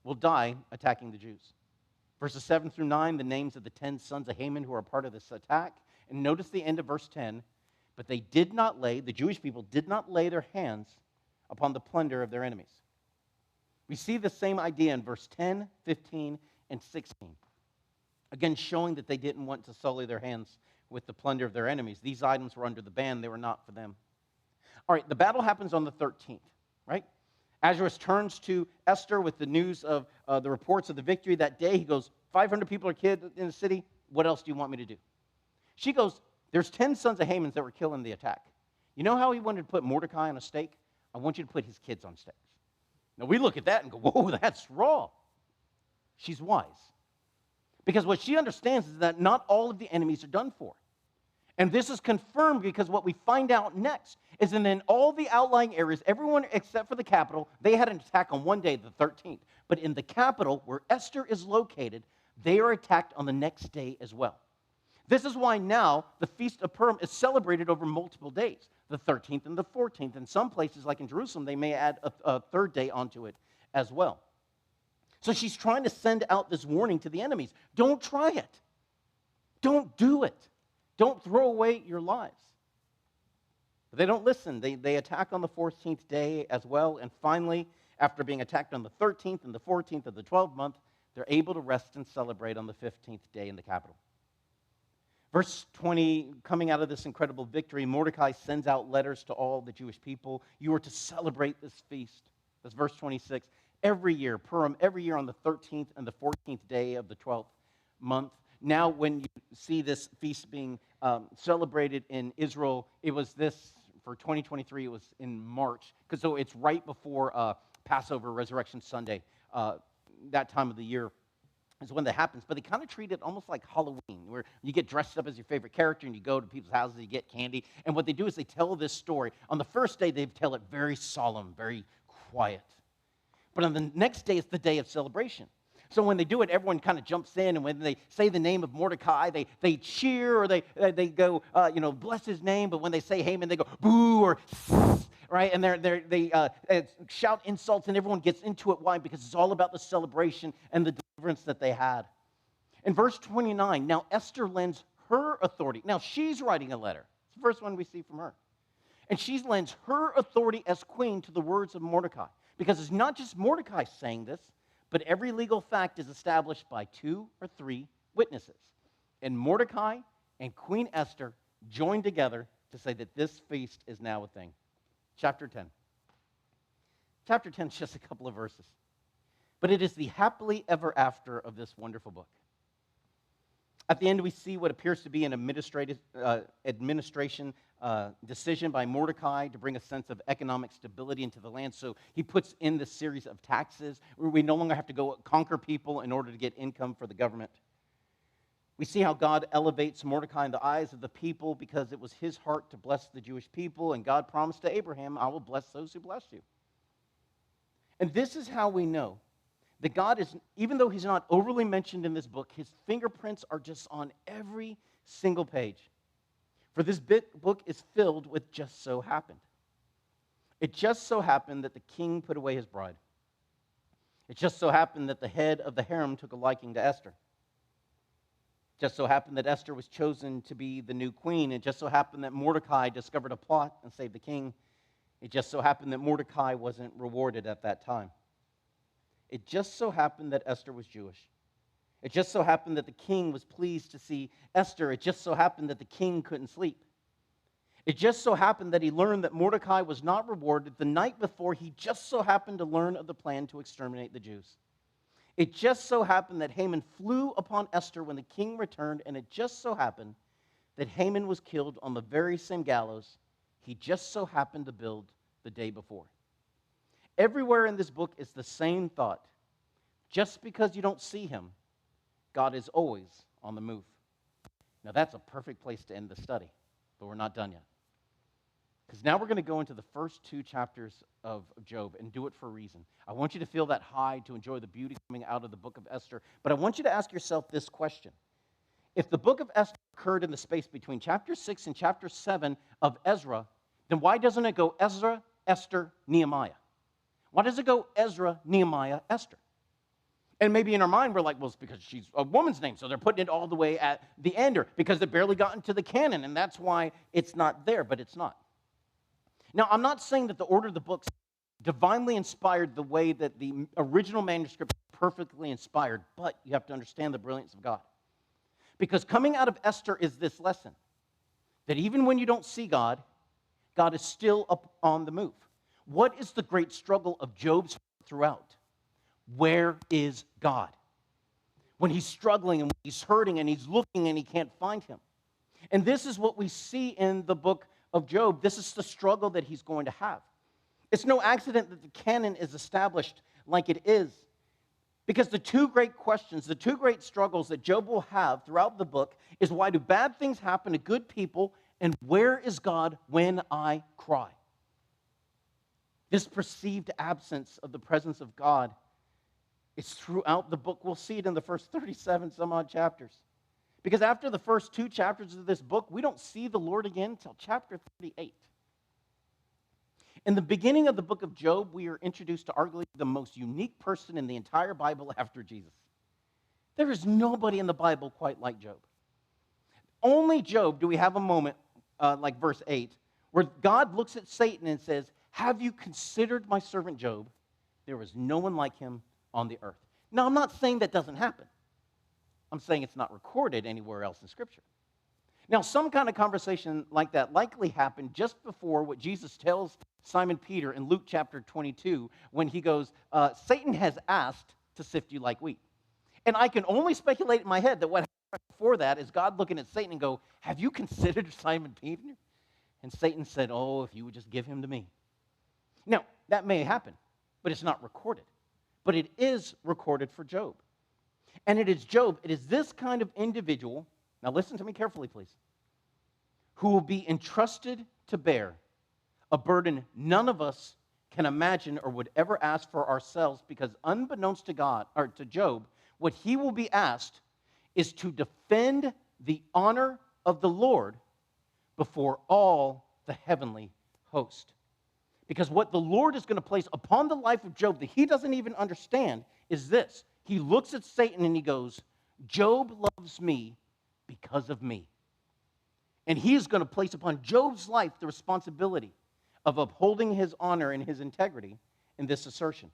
will die attacking the Jews. Verses 7 through 9, the names of the 10 sons of Haman who are part of this attack. And notice the end of verse 10, but the Jewish people did not lay their hands upon the plunder of their enemies. We see the same idea in verse 10, 15, and 16. Again, showing that they didn't want to sully their hands with the plunder of their enemies. These items were under the ban. They were not for them. All right, the battle happens on the 13th, right? Ahasuerus turns to Esther with the news of the reports of the victory that day. He goes, 500 people are killed in the city. What else do you want me to do? She goes, there's 10 sons of Haman that were killed in the attack. You know how he wanted to put Mordecai on a stake? I want you to put his kids on stakes. Now, we look at that and go, whoa, that's raw. She's wise. Because what she understands is that not all of the enemies are done for. And this is confirmed because what we find out next is that in all the outlying areas, everyone except for the capital, they had an attack on one day, the 13th. But in the capital, where Esther is located, they are attacked on the next day as well. This is why now the Feast of Purim is celebrated over multiple days, the 13th and the 14th. In some places, like in Jerusalem, they may add a third day onto it as well. So she's trying to send out this warning to the enemies. Don't try it. Don't do it. Don't throw away your lives. But they don't listen. They attack on the 14th day as well. And finally, after being attacked on the 13th and the 14th of the 12th month, they're able to rest and celebrate on the 15th day in the capital. Verse 20, coming out of this incredible victory, Mordecai sends out letters to all the Jewish people. You are to celebrate this feast. That's verse 26. Every year, Purim, every year on the 13th and the 14th day of the 12th month. Now, when you see this feast being celebrated in Israel, it was this, for 2023, it was in March. Because so it's right before Passover, Resurrection Sunday, that time of the year is when that happens. But they kind of treat it almost like Halloween, where you get dressed up as your favorite character and you go to people's houses, you get candy. And what they do is they tell this story. On the first day, they tell it very solemn, very quiet. But on the next day, it's the day of celebration. So when they do it, everyone kind of jumps in, and when they say the name of Mordecai, they cheer, or they go, bless his name. But when they say Haman, they go boo or right, and they shout insults, and everyone gets into it. Why? Because it's all about the celebration and the deliverance that they had. In verse 29, now Esther lends her authority. Now she's writing a letter. It's the first one we see from her. And she lends her authority as queen to the words of Mordecai. Because it's not just Mordecai saying this, but every legal fact is established by 2 or 3 witnesses. And Mordecai and Queen Esther joined together to say that this feast is now a thing. Chapter 10. Chapter 10 is just a couple of verses. But it is the happily ever after of this wonderful book. At the end, we see what appears to be an administration decision by Mordecai to bring a sense of economic stability into the land. So he puts in this series of taxes where we no longer have to go conquer people in order to get income for the government. We see how God elevates Mordecai in the eyes of the people because it was his heart to bless the Jewish people, and God promised to Abraham, I will bless those who bless you. And this is how we know that God is, even though he's not overly mentioned in this book, his fingerprints are just on every single page. For this book is filled with just so happened. It just so happened that the king put away his bride. It just so happened that the head of the harem took a liking to Esther. It just so happened that Esther was chosen to be the new queen. It just so happened that Mordecai discovered a plot and saved the king. It just so happened that Mordecai wasn't rewarded at that time. It just so happened that Esther was Jewish. It just so happened that the king was pleased to see Esther. It just so happened that the king couldn't sleep. It just so happened that he learned that Mordecai was not rewarded the night before he just so happened to learn of the plan to exterminate the Jews. It just so happened that Haman flew upon Esther when the king returned, and it just so happened that Haman was killed on the very same gallows he just so happened to build the day before. Everywhere in this book is the same thought. Just because you don't see him, God is always on the move. Now that's a perfect place to end the study, but we're not done yet. Because now we're going to go into the first 2 chapters of Job and do it for a reason. I want you to feel that high, to enjoy the beauty coming out of the book of Esther, but I want you to ask yourself this question. If the book of Esther occurred in the space between chapter 6 and chapter 7 of Ezra, then why doesn't it go Ezra, Esther, Nehemiah? Why does it go Ezra, Nehemiah, Esther? And maybe in our mind, we're like, well, it's because she's a woman's name, so they're putting it all the way at the end, or because they barely got into the canon, and that's why it's not there, but it's not. Now, I'm not saying that the order of the books divinely inspired the way that the original manuscript is perfectly inspired, but you have to understand the brilliance of God. Because coming out of Esther is this lesson, that even when you don't see God, God is still up on the move. What is the great struggle of Job's throughout? Where is God? When he's struggling and when he's hurting and he's looking and he can't find him. And this is what we see in the book of Job. This is the struggle that he's going to have. It's no accident that the canon is established like it is. Because the 2 great questions, the 2 great struggles that Job will have throughout the book is, why do bad things happen to good people, and where is God when I cry? This perceived absence of the presence of God is throughout the book. We'll see it in the first 37 some odd chapters. Because after the first 2 chapters of this book, we don't see the Lord again until chapter 38. In the beginning of the book of Job, we are introduced to arguably the most unique person in the entire Bible after Jesus. There is nobody in the Bible quite like Job. Only Job do we have a moment, like verse 8, where God looks at Satan and says, "Have you considered my servant Job? There is no one like him on the earth." Now, I'm not saying that doesn't happen. I'm saying it's not recorded anywhere else in Scripture. Now, some kind of conversation like that likely happened just before what Jesus tells Simon Peter in Luke chapter 22 when he goes, Satan has asked to sift you like wheat. And I can only speculate in my head that what happened before that is God looking at Satan and go, "Have you considered Simon Peter?" And Satan said, "Oh, if you would just give him to me." Now, that may happen, but it's not recorded. But it is recorded for Job. And it is Job, it is this kind of individual, now listen to me carefully, please, who will be entrusted to bear a burden none of us can imagine or would ever ask for ourselves, because unbeknownst to God, or to Job, what he will be asked is to defend the honor of the Lord before all the heavenly host. Because what the Lord is going to place upon the life of Job that he doesn't even understand is this. He looks at Satan and he goes, "Job loves me because of me." And he is going to place upon Job's life the responsibility of upholding his honor and his integrity in this assertion.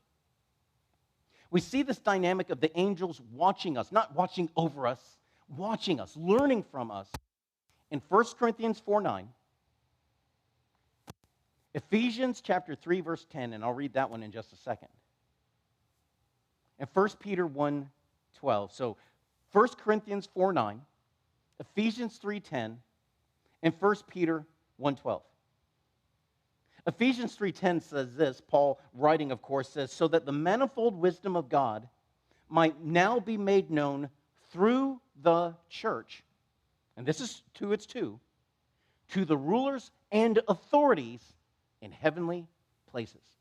We see this dynamic of the angels watching us, not watching over us, watching us, learning from us in 1 Corinthians 4:9, Ephesians chapter 3, verse 10, and I'll read that one in just a second, and 1 Peter 1:12. So 1 Corinthians 4:9, Ephesians 3:10, and 1 Peter 1:12. Ephesians 3:10 says this, Paul writing, of course, says, "So that the manifold wisdom of God might now be made known through the church," and this is to the rulers and authorities in heavenly places.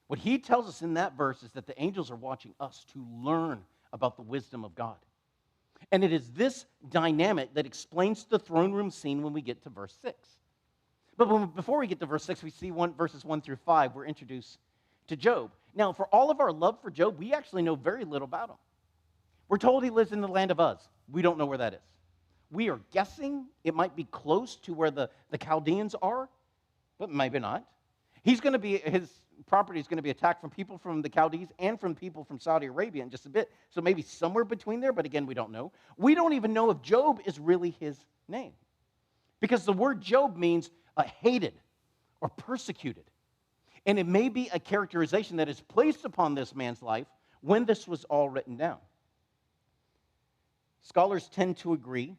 What he tells us in that verse is that the angels are watching us to learn about the wisdom of God. And it is this dynamic that explains the throne room scene when we get to verse 6. But before we get to verse 6, we see verses 1 through 5, we're introduced to Job. Now, for all of our love for Job, we actually know very little about him. We're told he lives in the land of Uz. We don't know where that is. We are guessing it might be close to where the Chaldeans are, but maybe not. His property is going to be attacked from people from the Chaldees and from people from Saudi Arabia in just a bit. So maybe somewhere between there, but again, we don't know. We don't even know if Job is really his name. Because the word Job means hated or persecuted. And it may be a characterization that is placed upon this man's life when this was all written down. Scholars tend to agree,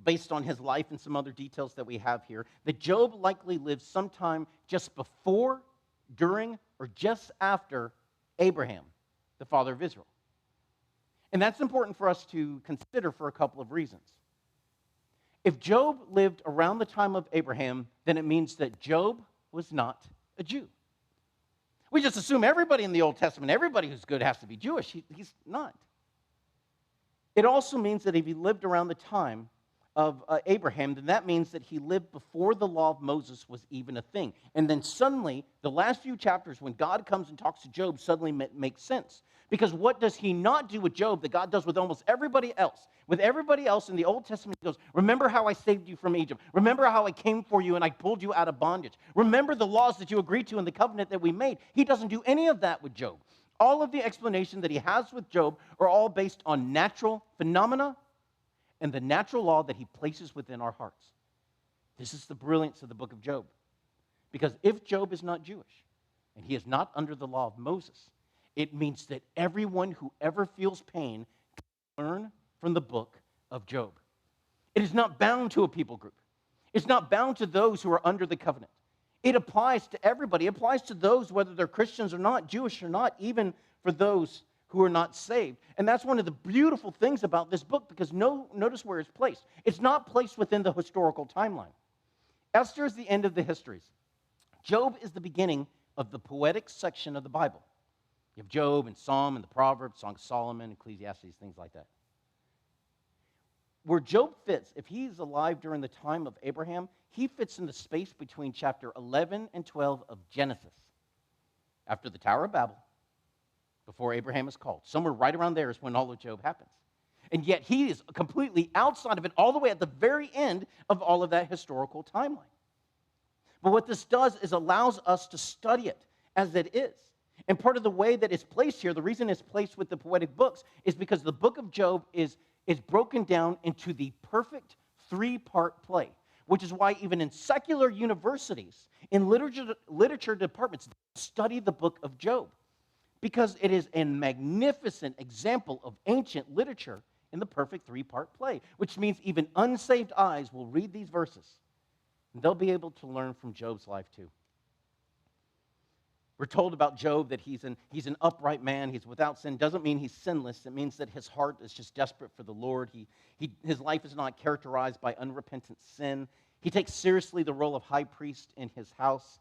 based on his life and some other details that we have here, that Job likely lived sometime just before, during, or just after Abraham, the father of Israel. And that's important for us to consider for a couple of reasons. If Job lived around the time of Abraham, then it means that Job was not a Jew. We just assume everybody in the Old Testament, everybody who's good has to be Jewish. He's not. It also means that if he lived around the time of Abraham, then that means that he lived before the law of Moses was even a thing. And then suddenly, the last few chapters, when God comes and talks to Job, suddenly makes sense. Because what does he not do with Job that God does with almost everybody else? With everybody else in the Old Testament, he goes, "Remember how I saved you from Egypt. Remember how I came for you and I pulled you out of bondage. Remember the laws that you agreed to in the covenant that we made." He doesn't do any of that with Job. All of the explanation that he has with Job are all based on natural phenomena and the natural law that he places within our hearts. This is the brilliance of the book of Job. Because if Job is not Jewish, and he is not under the law of Moses, it means that everyone who ever feels pain can learn from the book of Job. It is not bound to a people group. It's not bound to those who are under the covenant. It applies to everybody. It applies to those, whether they're Christians or not, Jewish or not, even for those who are not saved. And that's one of the beautiful things about this book, because notice where it's placed. It's not placed within the historical timeline. Esther is the end of the histories. Job is the beginning of the poetic section of the Bible. You have Job and Psalm and the Proverbs, Song of Solomon, Ecclesiastes, things like that. where Job fits, if he's alive during the time of Abraham, he fits in the space between chapter 11 and 12 of Genesis, after the Tower of Babel, before Abraham is called. Somewhere right around there is when all of Job happens. And yet he is completely outside of it, all the way at the very end of all of that historical timeline. But what this does is allows us to study it as it is. And part of the way that it's placed here, the reason it's placed with the poetic books, is because the book of Job is broken down into the perfect three-part play, which is why even in secular universities, in literature departments, study the book of Job, because it is a magnificent example of ancient literature in the perfect three-part play, which means even unsaved eyes will read these verses, and they'll be able to learn from Job's life too. We're told about Job that he's an upright man, he's without sin. Doesn't mean he's sinless. It means that his heart is just desperate for the Lord. His life is not characterized by unrepentant sin. He takes seriously the role of high priest in his house.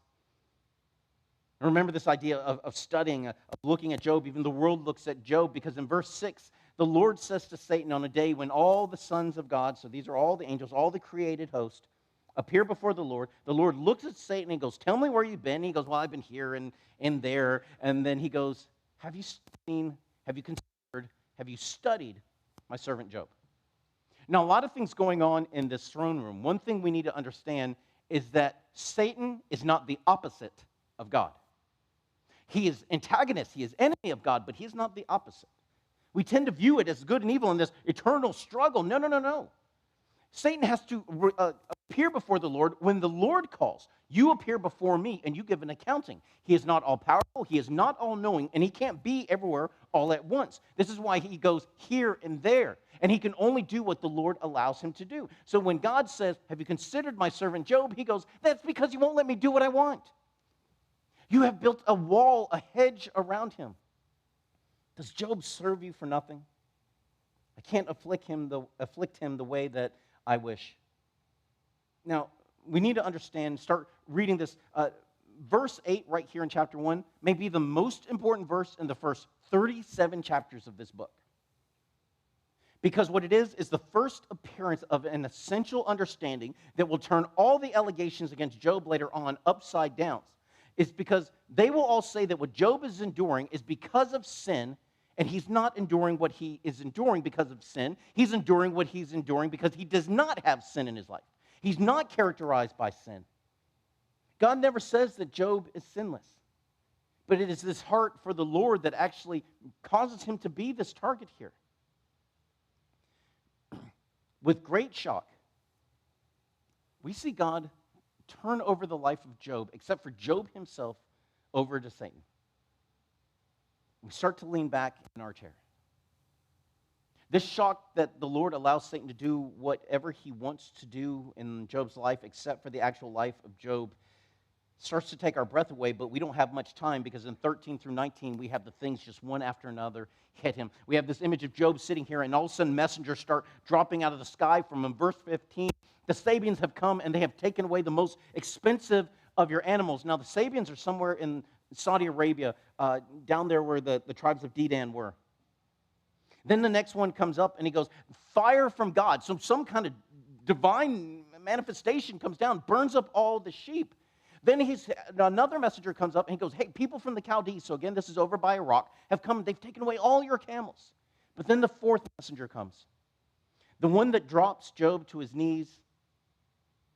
And remember this idea of studying, of looking at Job. Even the world looks at Job, because in verse 6, the Lord says to Satan, on a day when all the sons of God, so these are all the angels, all the created host, appear before the Lord looks at Satan and goes, tell me where you've been. And he goes, well, I've been here and there. And then he goes, have you seen, have you considered, have you studied my servant Job? Now, a lot of things going on in this throne room. One thing we need to understand is that Satan is not the opposite of God. He is antagonist, he is enemy of God, but he is not the opposite. We tend to view it as good and evil in this eternal struggle. No. Satan has to appear before the Lord when the Lord calls. You appear before me and you give an accounting. He is not all-powerful, he is not all-knowing, and he can't be everywhere all at once. This is why he goes here and there, and he can only do what the Lord allows him to do. So when God says, have you considered my servant Job? He goes, that's because you won't let me do what I want. You have built a wall, a hedge around him. Does Job serve you for nothing? I can't afflict him the way that I wish. Now, we need to understand, start reading this. Verse 8 right here in chapter 1 may be the most important verse in the first 37 chapters of this book. Because what it is the first appearance of an essential understanding that will turn all the allegations against Job later on upside down. It's because they will all say that what Job is enduring is because of sin, and he's not enduring what he is enduring because of sin. He's enduring what he's enduring because he does not have sin in his life. He's not characterized by sin. God never says that Job is sinless. But it is this heart for the Lord that actually causes him to be this target here. With great shock, we see God turn over the life of Job, except for Job himself, over to Satan. We start to lean back in our chair. This shock that the Lord allows Satan to do whatever he wants to do in Job's life, except for the actual life of Job, starts to take our breath away, but we don't have much time, because in 13 through 19, we have the things just one after another hit him. We have this image of Job sitting here, and all of a sudden messengers start dropping out of the sky from him. Verse 15, the Sabians have come, and they have taken away the most expensive of your animals. Now, the Sabians are somewhere in Saudi Arabia, down there where the tribes of Dedan were. Then the next one comes up, and he goes, fire from God. So some kind of divine manifestation comes down, burns up all the sheep. Then another messenger comes up, and he goes, hey, people from the Chaldees, so again, this is over by Iraq, have come, they've taken away all your camels. But then the fourth messenger comes, the one that drops Job to his knees,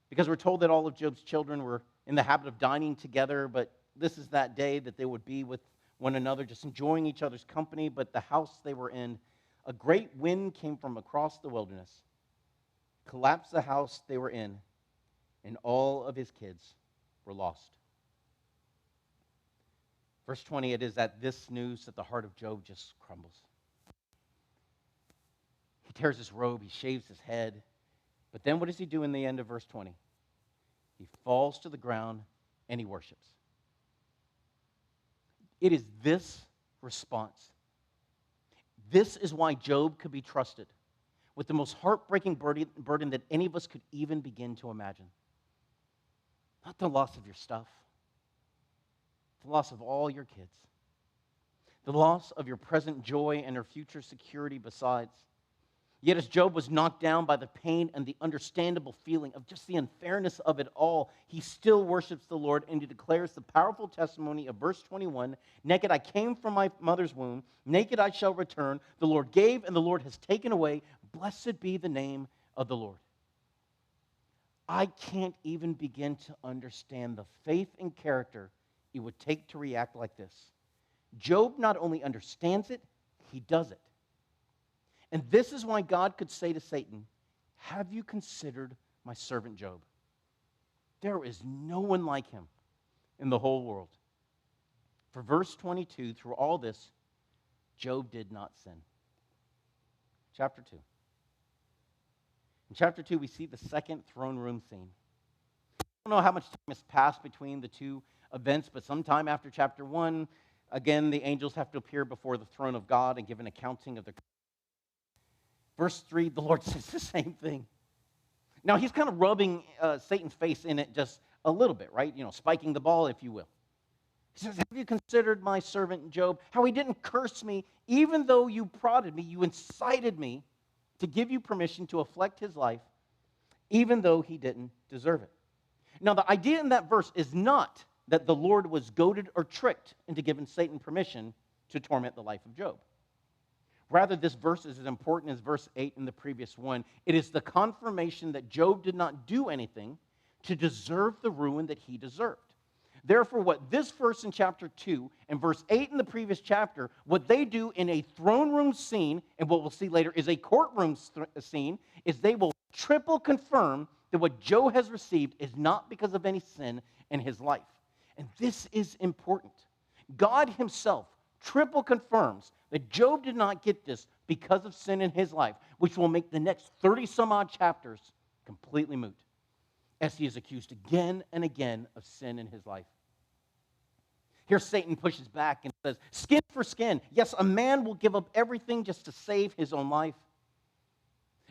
because we're told that all of Job's children were in the habit of dining together, but this is that day that they would be with one another, just enjoying each other's company. But the house they were in, a great wind came from across the wilderness, collapsed the house they were in, and all of his kids were lost. Verse 20, it is at this news that the heart of Job just crumbles. He tears his robe, he shaves his head. But then what does he do in the end of verse 20? He falls to the ground and he worships. It is this response. This is why Job could be trusted with the most heartbreaking burden that any of us could even begin to imagine. Not the loss of your stuff, the loss of all your kids, the loss of your present joy and your future security besides, Yet as Job was knocked down by the pain and the understandable feeling of just the unfairness of it all, he still worships the Lord, and he declares the powerful testimony of verse 21, naked I came from my mother's womb, naked I shall return. The Lord gave, and the Lord has taken away. Blessed be the name of the Lord. I can't even begin to understand the faith and character it would take to react like this. Job not only understands it, he does it. And this is why God could say to Satan, have you considered my servant Job? There is no one like him in the whole world. For verse 22, through all this, Job did not sin. Chapter 2. In chapter 2, we see the second throne room scene. I don't know how much time has passed between the two events, but sometime after chapter 1, again, the angels have to appear before the throne of God and give an accounting of their. Verse 3, the Lord says the same thing. Now, he's kind of rubbing Satan's face in it just a little bit, right? You know, spiking the ball, if you will. He says, have you considered my servant Job, how he didn't curse me, even though you prodded me, you incited me to give you permission to afflict his life, even though he didn't deserve it. Now, the idea in that verse is not that the Lord was goaded or tricked into giving Satan permission to torment the life of Job. Rather, this verse is as important as verse 8 in the previous one. It is the confirmation that Job did not do anything to deserve the ruin that he deserved. Therefore, what this verse in chapter 2 and verse 8 in the previous chapter, what they do in a throne room scene, and what we'll see later is a courtroom scene, is they will triple confirm that what Job has received is not because of any sin in his life. And this is important. God himself triple confirms that Job did not get this because of sin in his life, which will make the next 30-some-odd chapters completely moot, as he is accused again and again of sin in his life. Here Satan pushes back and says, skin for skin. Yes, a man will give up everything just to save his own life.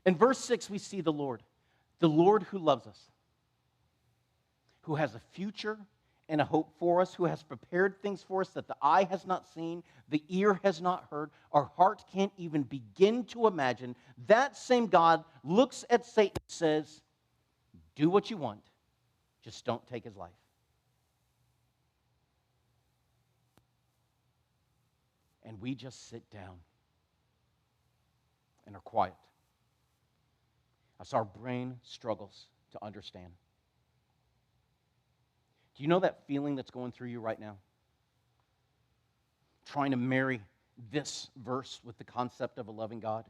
In verse 6, we see the Lord who loves us, who has a future and a hope for us, who has prepared things for us that the eye has not seen, the ear has not heard, our heart can't even begin to imagine. That same God looks at Satan and says, do what you want, just don't take his life. And we just sit down and are quiet as our brain struggles to understand. Do you know that feeling that's going through you right now? Trying to marry this verse with the concept of a loving God.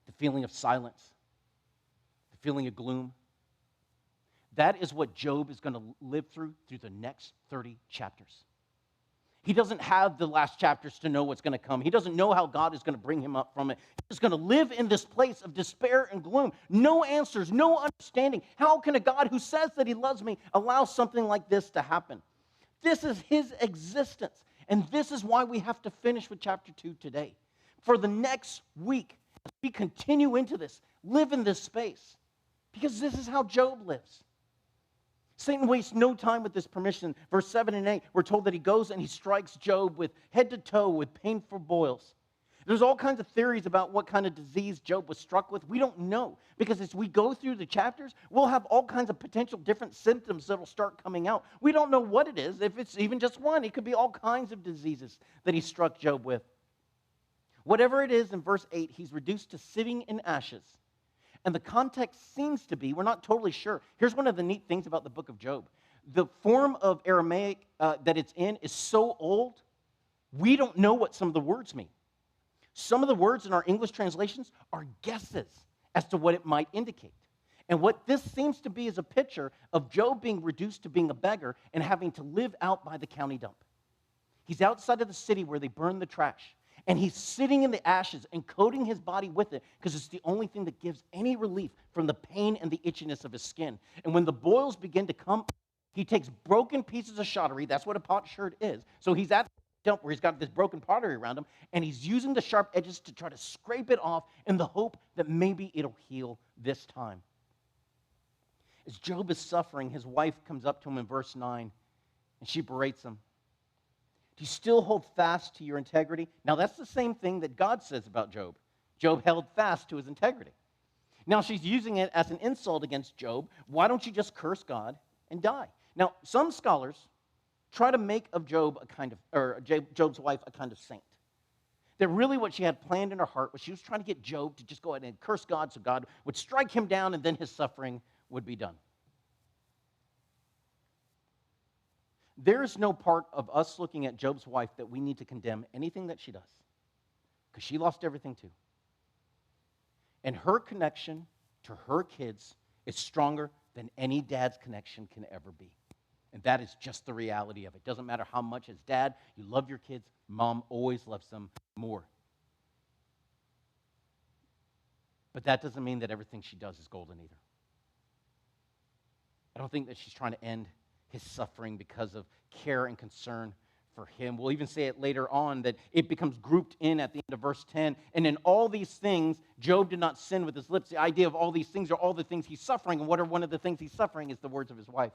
The feeling of silence. The feeling of gloom. That is what Job is going to live through the next 30 chapters. He doesn't have the last chapters to know what's going to come. He doesn't know how God is going to bring him up from it. He's going to live in this place of despair and gloom. No answers, no understanding. How can a God who says that he loves me allow something like this to happen? This is his existence. And this is why we have to finish with chapter 2 today. For the next week, as we continue into this, live in this space. Because this is how Job lives. Satan wastes no time with this permission. Verse 7 and 8, we're told that he goes and he strikes Job with head to toe with painful boils. There's all kinds of theories about what kind of disease Job was struck with. We don't know, because as we go through the chapters, we'll have all kinds of potential different symptoms that will start coming out. We don't know what it is. If it's even just one, it could be all kinds of diseases that he struck Job with. Whatever it is, in verse 8, he's reduced to sitting in ashes. And the context seems to be, we're not totally sure. Here's one of the neat things about the book of Job. The form of Aramaic that it's in is so old, we don't know what some of the words mean. Some of the words in our English translations are guesses as to what it might indicate. And what this seems to be is a picture of Job being reduced to being a beggar and having to live out by the county dump. He's outside of the city where they burn the trash. And he's sitting in the ashes and coating his body with it because it's the only thing that gives any relief from the pain and the itchiness of his skin. And when the boils begin to come, he takes broken pieces of shottery. That's what a potsherd is. So he's at the dump where he's got this broken pottery around him, and he's using the sharp edges to try to scrape it off in the hope that maybe it'll heal this time. As Job is suffering, his wife comes up to him in verse 9, and she berates him. Do you still hold fast to your integrity? Now, that's the same thing that God says about Job. Job held fast to his integrity. Now she's using it as an insult against Job. Why don't you just curse God and die? Now, some scholars try to make of Job's wife a kind of saint. That really what she had planned in her heart was she was trying to get Job to just go ahead and curse God so God would strike him down and then his suffering would be done. There is no part of us looking at Job's wife that we need to condemn anything that she does, because she lost everything too. And her connection to her kids is stronger than any dad's connection can ever be. And that is just the reality of it. Doesn't matter how much as dad you love your kids, mom always loves them more. But that doesn't mean that everything she does is golden either. I don't think that she's trying to end his suffering because of care and concern for him. We'll even say it later on that it becomes grouped in at the end of verse 10. And in all these things, Job did not sin with his lips. The idea of all these things are all the things he's suffering. And what are one of the things he's suffering is the words of his wife.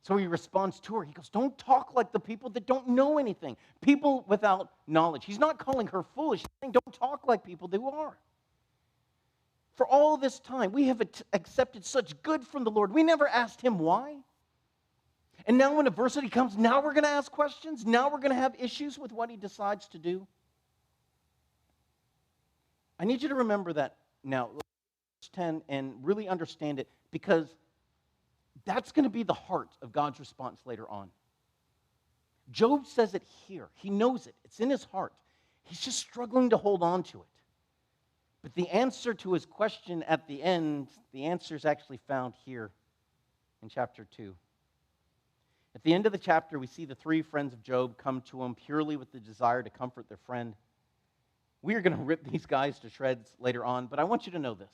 So he responds to her. He goes, don't talk like the people that don't know anything. People without knowledge. He's not calling her foolish. He's saying, don't talk like people who are. For all this time, we have accepted such good from the Lord. We never asked him why. And now when adversity comes, now we're going to ask questions. Now we're going to have issues with what he decides to do. I need you to remember that now, verse 10, and really understand it, because that's going to be the heart of God's response later on. Job says it here. He knows it. It's in his heart. He's just struggling to hold on to it. But the answer to his question at the end, the answer is actually found here in chapter 2. At the end of the chapter, we see the three friends of Job come to him purely with the desire to comfort their friend. We are going to rip these guys to shreds later on, but I want you to know this.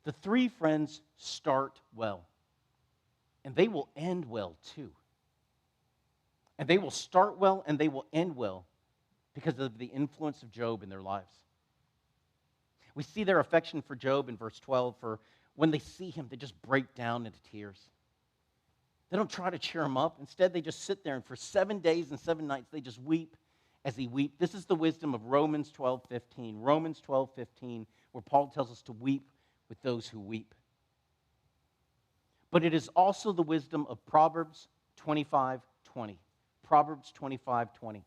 The three friends start well, and they will end well too. And they will start well and they will end well because of the influence of Job in their lives. We see their affection for Job in verse 12, for when they see him, they just break down into tears. They don't try to cheer him up. Instead, they just sit there, and for 7 days and 7 nights, they just weep as he weeps. This is the wisdom of Romans 12:15. Romans 12:15, where Paul tells us to weep with those who weep. But it is also the wisdom of Proverbs 25:20. Proverbs 25:20.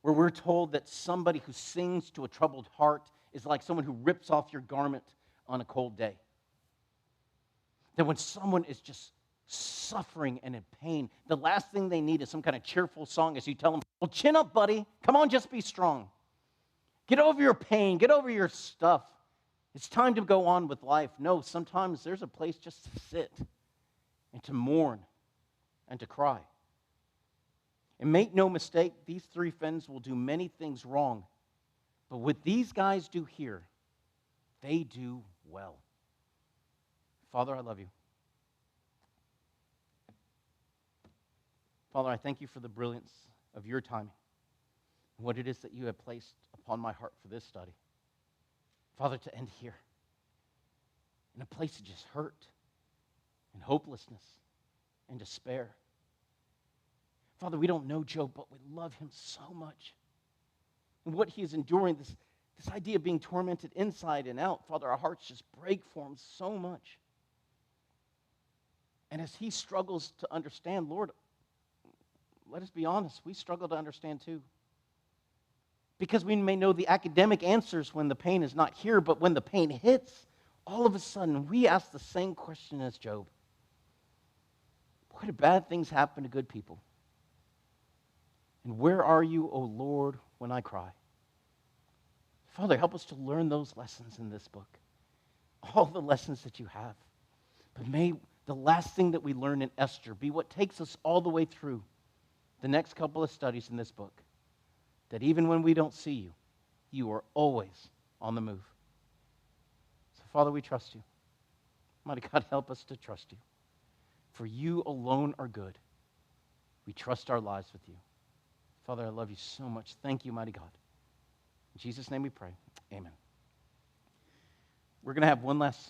Where we're told that somebody who sings to a troubled heart is like someone who rips off your garment on a cold day. That when someone is just suffering and in pain, the last thing they need is some kind of cheerful song as you tell them, well, chin up, buddy. Come on, just be strong. Get over your pain. Get over your stuff. It's time to go on with life. No, sometimes there's a place just to sit and to mourn and to cry. And make no mistake, these three friends will do many things wrong. But what these guys do here, they do well. Father, I love you. Father, I thank you for the brilliance of your timing and what it is that you have placed upon my heart for this study. Father, to end here in a place of just hurt and hopelessness and despair. Father, we don't know Job, but we love him so much. And what he is enduring, this idea of being tormented inside and out, Father, our hearts just break for him so much. And as he struggles to understand, Lord, let us be honest, we struggle to understand too. Because we may know the academic answers when the pain is not here, but when the pain hits, all of a sudden we ask the same question as Job. Why do bad things happen to good people? And where are you, O Lord, when I cry? Father, help us to learn those lessons in this book. All the lessons that you have. But may the last thing that we learn in Esther be what takes us all the way through the next couple of studies in this book. That even when we don't see you, you are always on the move. So, Father, we trust you. Mighty God, help us to trust you. For you alone are good. We trust our lives with you. Father, I love you so much. Thank you, mighty God. In Jesus' name we pray. Amen. We're going to have one last song.